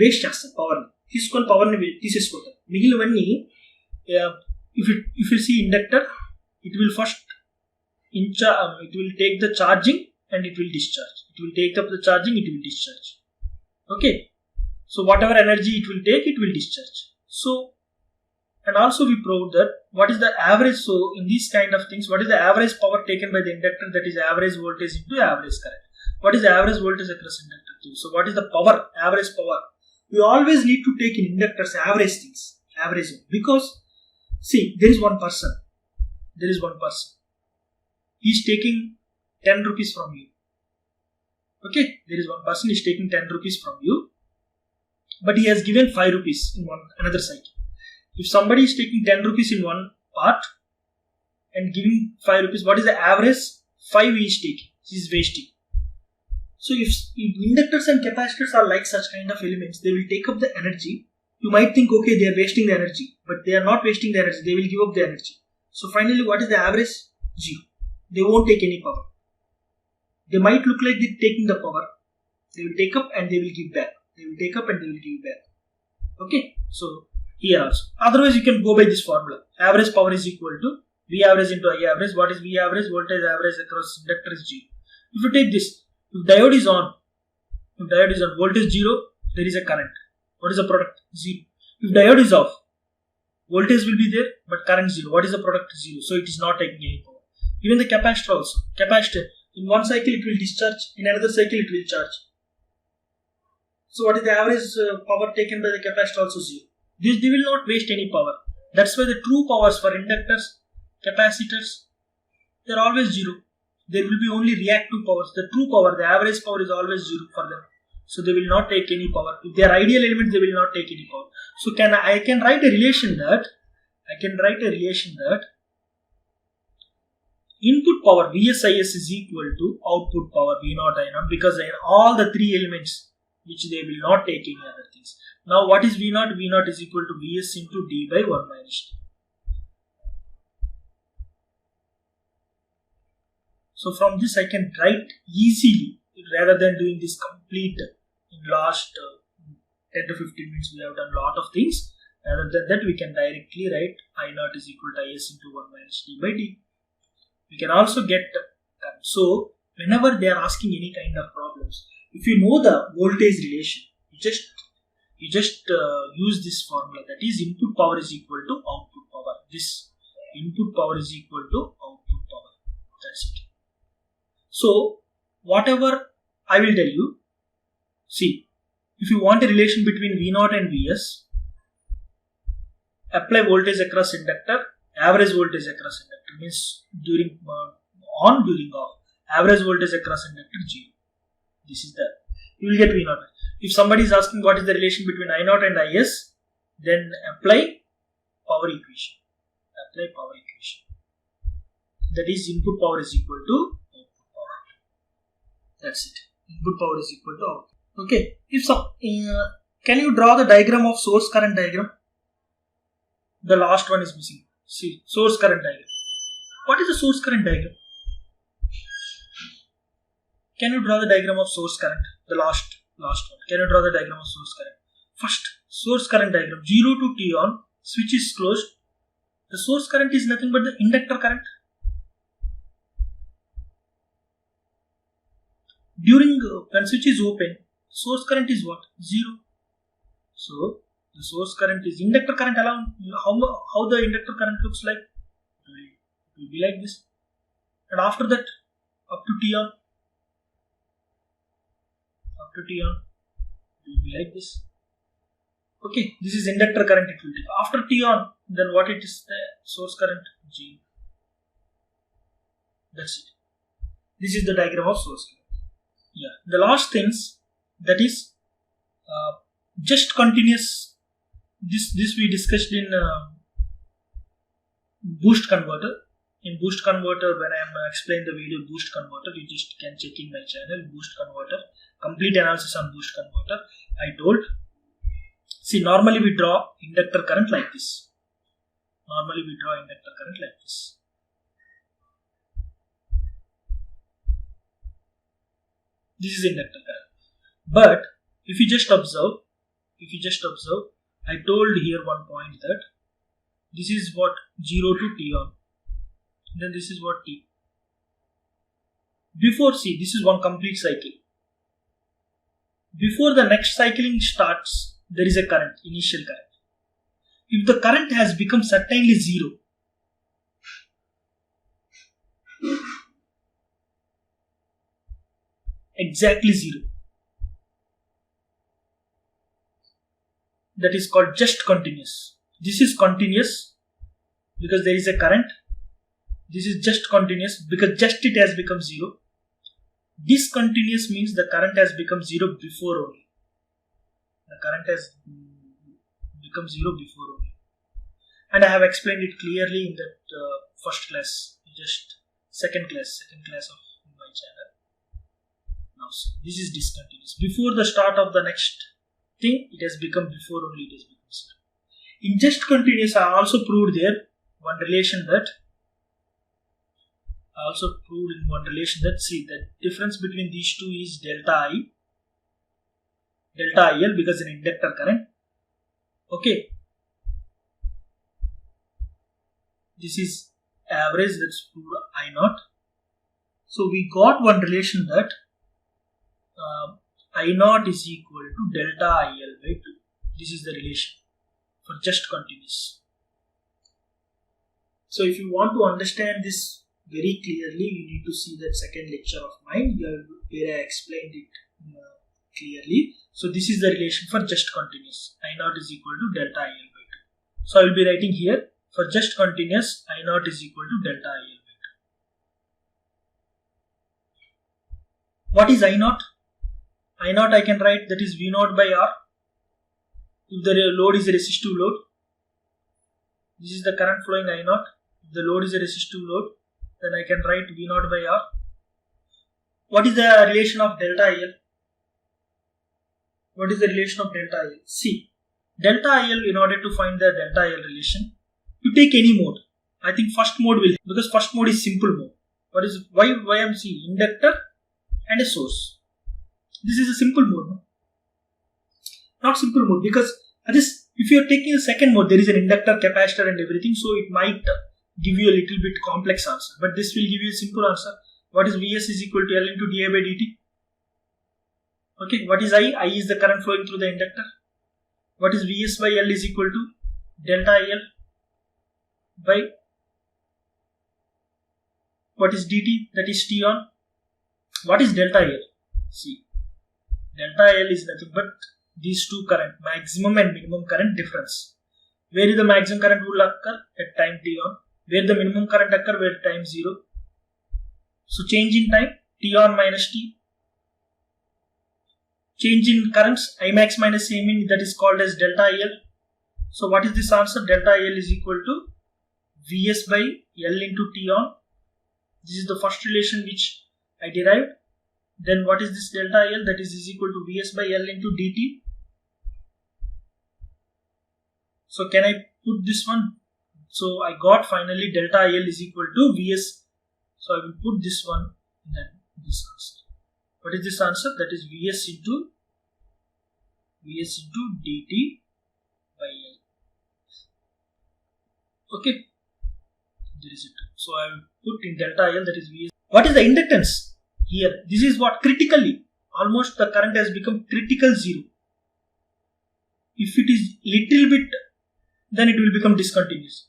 waste చేస్తారు పవర్ని, తీసుకొని పవర్ని తీసేసుకుంటారు. మిగిలినవన్నీ if you see inductor, it will first it will take the charging and it will discharge. It will take up the charging, it will discharge. Okay, so whatever energy it will take, it will discharge. So, and also we proved that what is the average. So in these kind of things, what is the average power taken by the inductor? That is average voltage into average current. What is the average voltage across inductor? So what is the power, average power? We always need to take in inductors average things, average, because see, there is one person. He is taking 10 rupees from you. Okay, there is one person is taking 10 rupees from you, but he has given 5 rupees in another side. If somebody is taking 10 rupees in one part and giving 5 rupees, what is the average? 5 he is taking, he is wasting. So if inductors and capacitors are like such kind of elements, they will take up the energy. You might think, okay, they are wasting the energy, but they are not wasting the energy, they will give up the energy. So finally, what is the average? 0. They won't take any power. They might look like they're taking the power. They will take up and they will give back. They will take up and they will give back. Okay, so here also. Otherwise, you can go by this formula. Average power is equal to V average into I average. What is V average? Voltage average across inductor is 0. If you take this, if diode is on, voltage 0, there is a current. What is the product? 0. If diode is off, voltage will be there, but current 0. What is the product? 0. So it is not taking any power. Even the capacitor also. Capacitor, in one cycle it will discharge, in another cycle it will charge. So what is the average power taken by the capacitor? Also 0. They will not waste any power. That's why the true powers for inductors, capacitors, they are always 0. There will be only reactive powers. The true power, the average power is always 0 for them. So they will not take any power. If they are ideal elements, they will not take any power. So I can write a relation that input power VSIS is equal to output power V0 I0, because all the three elements which they will not take any other things. Now what is V0? V0 is equal to Vs into D by 1 minus T. So from this I can write easily, rather than doing this complete in last 10 to 15 minutes. We have done a lot of things. Rather than that, we can directly write I0 is equal to Is into 1 minus D by D. We can also get, so whenever they are asking any kind of problems, if you know the voltage relation, you just use this formula, that is input power is equal to output power. This input power is equal to output power. That's it. So whatever I will tell you, see, if you want a relation between V0 and Vs, apply voltage across inductor, average voltage across inductor, means during on, during off, average voltage across inductor 0. This is the, you will get V0. If somebody is asking what is the relation between I0 and Is, then apply power equation. That is input power is equal to output power. That's it. Input power is equal to output. Okay. Can you draw the diagram of source current diagram? The last one is missing. See, source current diagram. What is the source current diagram? Can you draw the diagram of source current? The last one. Can you draw the diagram of source current? First, source current diagram. 0 to T on, switch is closed. The source current is nothing but the inductor current. During when switch is open, source current is what? 0. So the source current is inductor current. How the inductor current looks like? It will be like this. And after that, up to T on, it will be like this. Okay, this is inductor current. It will take. After T on, then what it is? The source current G. That's it. This is the diagram of source current. Yeah, the last things, that is just continuous. This we discussed in boost converter. In boost converter, when I am explaining the video boost converter, you just can check in my channel boost converter, complete analysis on boost converter. I told, see, normally we draw inductor current like this. This is inductor current. But if you just observe, I told here one point that this is what 0 to t on. Then this is what t. Before, see, this is one complete cycle. Before the next cycling starts, there is a current, initial current. If the current has become certainly 0, exactly 0, that is called just continuous. This is continuous because there is a current. This is just continuous because just it has become 0. Discontinuous means the current has become 0 before only. The current has become 0 before only. And I have explained it clearly in that first class, just second class of my channel. Now see, this is discontinuous. Before the start of the next thing, it has become before only it has become 0. In just continuous, I also proved there one relation that see, the difference between these two is delta IL because an inductor current. Okay. This is average, that's proved I naught. So we got one relation that I naught is equal to delta IL by 2. This is the relation for just continuous. So if you want to understand this very clearly, you need to see that second lecture of mine where I explained it clearly. So this is the relation for just continuous. I naught is equal to delta IL by 2. So I will be writing here for just continuous I naught is equal to delta IL by 2. What is I naught? I naught I can write that is V naught by R. If the load is a resistive load, this is the current flowing I naught. If the load is a resistive load, then I can write V naught by R. What is the relation of delta IL? What is the relation of delta IL? See, delta IL, in order to find the delta IL relation, you take any mode. I think first mode will, because first mode is simple mode. Why I am seeing inductor and a source. This is a simple mode, no? Not simple mode, because if you are taking a second mode, there is an inductor, capacitor and everything, so it might give you a little bit complex answer, but this will give you a simple answer. What is Vs is equal to L into di by dt? Okay, what is I? I is the current flowing through the inductor. What is Vs by L is equal to delta IL by what is dt, that is t on. What is delta IL? See, delta IL is nothing but these two current, maximum and minimum current difference. Where is the maximum current will occur? At time t on. Where the minimum current occur? Where time 0. So change in time, t on minus t. Change in currents, I max minus I min, that is called as delta IL. So what is this answer? Delta IL is equal to Vs by L into t on. This is the first relation which I derived. Then what is this delta IL? That is equal to Vs by L into dt. So can I put this one? So I got finally delta IL is equal to Vs. So I will put this one in this answer. What is this answer? That is Vs into dt by L. Okay. There is it. So I will put in delta IL, that is Vs. What is the inductance? Here, this is what critically, almost the current has become critical 0. If it is little bit, then it will become discontinuous.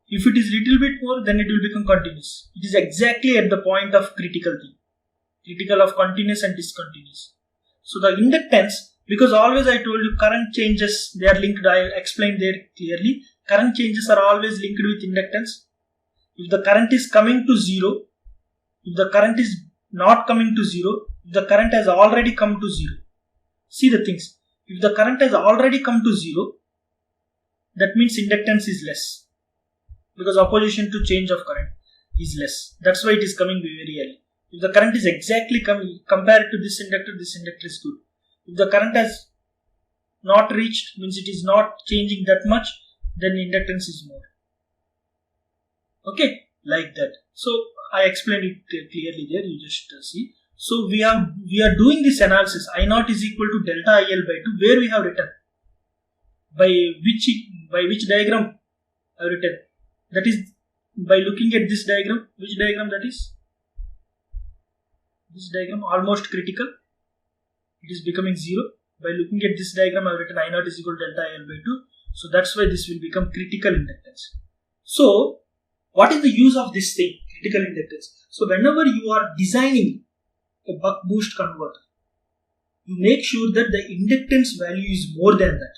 If it is little bit more, then it will become continuous. It is exactly at the point of critical thing. Critical of continuous and discontinuous. So the inductance, because always I told you current changes, they are linked, I explained there clearly. Current changes are always linked with inductance. If the current is coming to 0, if the current is not coming to 0, if the current has already come to 0. See the things. If the current has already come to 0, that means inductance is less. Because opposition to change of current is less. That's why it is coming very early. If the current is exactly coming, compared to this inductor is good. If the current has not reached, means it is not changing that much, then inductance is more. Okay, like that. So I explained it clearly there, you just see. So we are doing this analysis. I naught is equal to delta IL by 2, where we have written by which diagram I have written. That is by looking at this diagram. Which diagram that is? This diagram, almost critical. It is becoming 0. By looking at this diagram, I have written I naught is equal to delta IL by 2. So that's why this will become critical inductance. So what is the use of this thing, critical inductance? So whenever you are designing a buck boost converter, you make sure that the inductance value is more than that,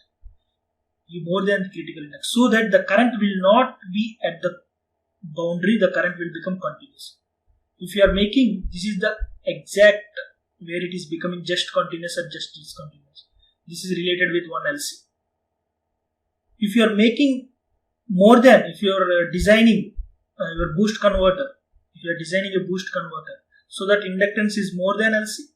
more than the critical inductance, so that the current will not be at the boundary, the current will become continuous. If you are making, this is the exact where it is becoming just continuous or just discontinuous. This is related with 1 LC. If you are making more than, if you are designing your boost converter, if you are designing a boost converter so that inductance is more than LC,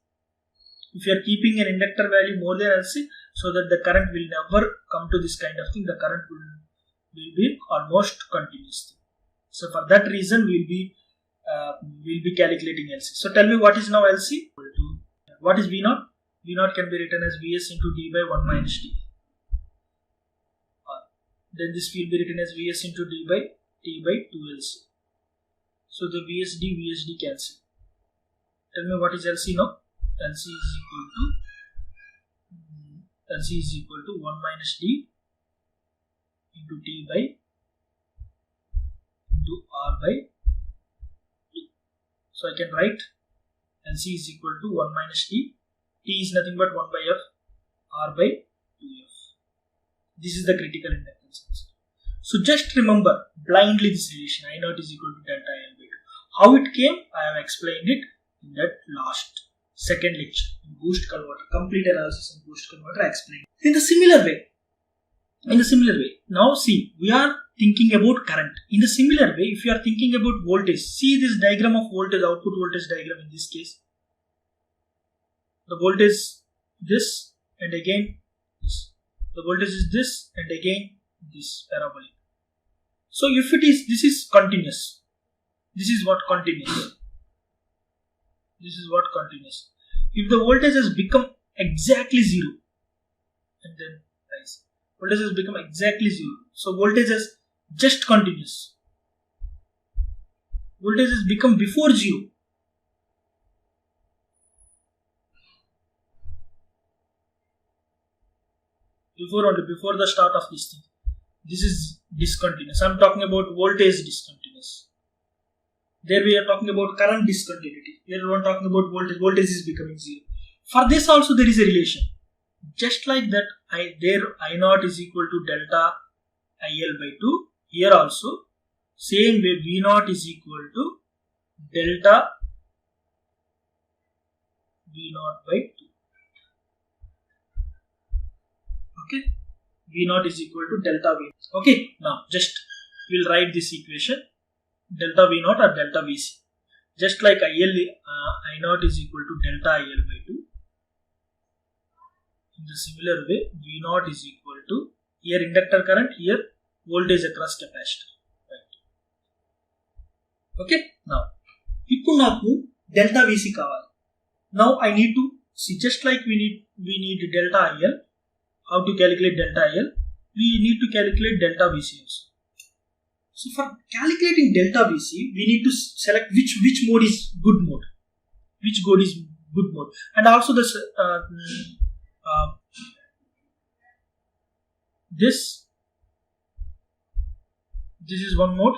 if you are keeping an inductor value more than LC, so that the current will never come to this kind of thing, the current will be almost continuous. So for that reason we will be calculating LC. So tell me, what is now LC? What is V naught? V naught can be written as Vs into d by 1 minus t. Then this will be written as Vs into d by t by 2LC. So the VSD cancel. Tell me what is LC now? LC is equal to 1 minus d into t by into r by 2. So I can write LC is equal to 1 minus t. T is nothing but 1 by f, r by 2f. This is the critical inductance. So just remember blindly this relation, I naught is equal to delta L by 2. How it came, I have explained it in that last second lecture. In boost converter, complete analysis in boost converter, I explained. In the similar way, now see, we are thinking about current. In the similar way, if you are thinking about voltage, see this diagram of voltage, output voltage diagram in this case. The voltage this and again this. The voltage is this and again this parabolic. So if it is, this is continuous. This is what continuous. This is what continuous. If the voltage has become exactly 0 and then rise, voltage has become exactly 0. So voltage is just continuous. Voltage has become before 0. Before the start of this thing. This is discontinuous. I am talking about voltage discontinuous. There we are talking about current discontinuity. Here we are talking about voltage. Voltage is becoming 0. For this also there is a relation. Just like that, I naught is equal to delta IL by 2. Here also, same way V naught is equal to delta V naught by 2. Okay, V naught is equal to delta V. Okay, now just we'll write this equation, delta V naught or delta Vc. Just like I naught is equal to delta IL by 2. In the similar way, V naught is equal to, here inductor current, here voltage across capacitor. Right. Okay, now ఇప్పుడు నాకు delta Vc కావాలి. Now I need to see, just like we need delta IL. How to calculate delta IL? We need to calculate delta Vc also. So for calculating delta Vc, we need to select which mode is good mode, which mode is good mode, and also this this is one mode.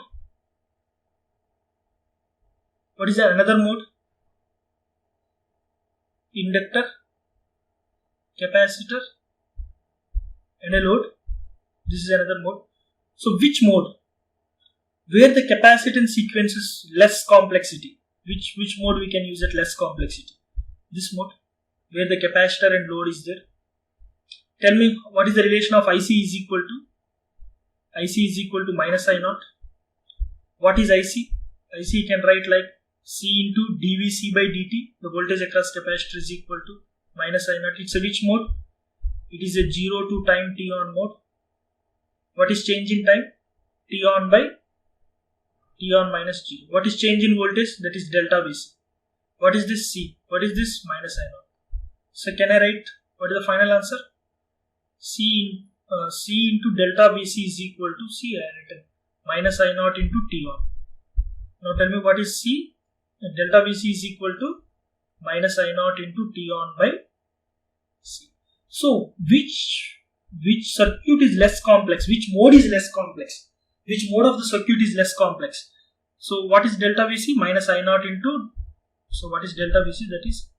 What is another mode? Inductor, capacitor, and a load. This is another mode. So which mode? Where the capacitance sequence is less complexity. Which mode we can use at less complexity? This mode, where the capacitor and load is there. Tell me, what is the relation of IC is equal to? IC is equal to minus I naught. What is IC? IC you can write like C into dVc by dt. The voltage across capacitor is equal to minus I naught. It's a which mode? It is a 0 to time t on mode. What is change in time? T on by t on minus 0. What is change in voltage? That is delta Vc. What is this C? What is this? Minus I naught. So can I write what is the final answer? C into delta Vc is equal to C. I written minus I naught into T on. Now tell me what is C? Delta Vc is equal to minus I naught into T on by C. So which circuit is less complex? Which mode is less complex? Which mode of the circuit is less complex? So what is delta Vc? Minus I naught into, so what is delta Vc? That is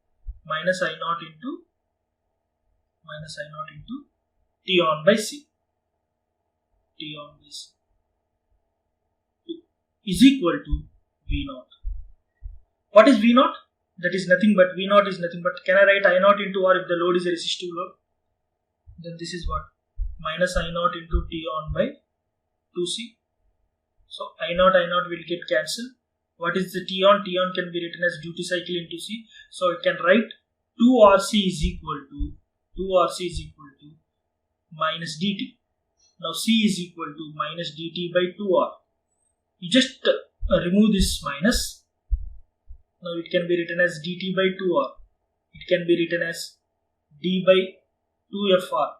minus I naught into T on by C. T on by C is equal to V naught. What is V naught? That is nothing but, V naught is nothing but, can I write I naught into R if the load is a resistive load? Then this is what? Minus I naught into T on by 2C. So I naught will get cancelled. What is the T on? T on can be written as duty cycle into C. So I can write 2RC is equal to minus dt. Now C is equal to minus dt by 2R. You just remove this minus. Now it can be written as dt by 2R. It can be written as d by 2FR.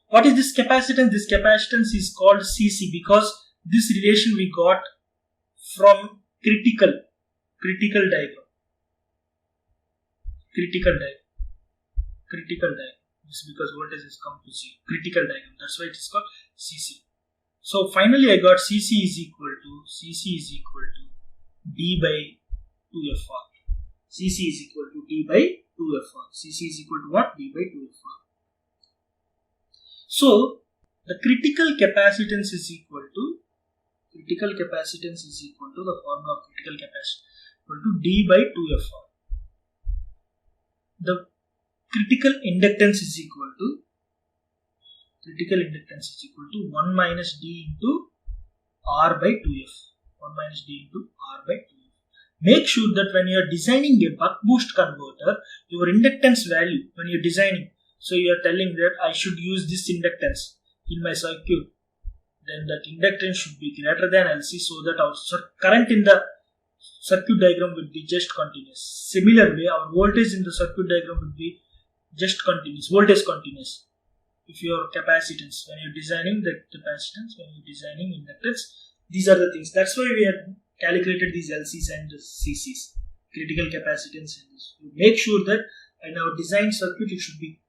What is this capacitance? This capacitance is called Cc because this relation we got from critical diagram. This because voltage has come to 0. Critical diagram. That's why it is called Cc. So finally I got Cc is equal to d by 2FR. Cc is equal to d by 2FR. Cc is equal to what? D by 2FR. So the critical capacitance is equal to the formula of critical capacitance equal to d by 2FR. The critical inductance is equal to 1 minus d into R by 2F. 1 minus d into R by 2F. Make sure that when you are designing a buck boost converter, your inductance value, when you are designing, so you are telling that I should use this inductance in my circuit, then that inductance should be greater than LC so that our current in the circuit diagram will be just continuous. Similar way, our voltage in the circuit diagram will be just continuous, voltage continuous. If your capacitance, when you're designing the capacitance, when you're designing inductance, these are the things. That's why we have calculated these LCs and the CCs, critical capacitance in this. Make sure that in our design circuit, it should be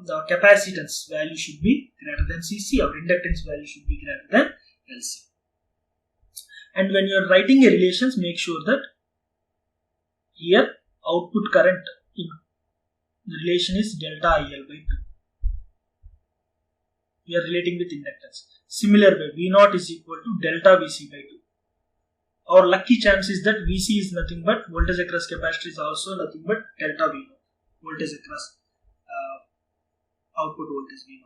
the capacitance value should be greater than CC, our inductance value should be greater than LC. And when you are writing a relations, make sure that here output current in the relation is delta IL by 2. We are relating with inductance. Similar way, V0 is equal to delta Vc by 2. Our lucky chance is that Vc is nothing but voltage across capacitor is also nothing but delta V0, voltage across output voltage V0.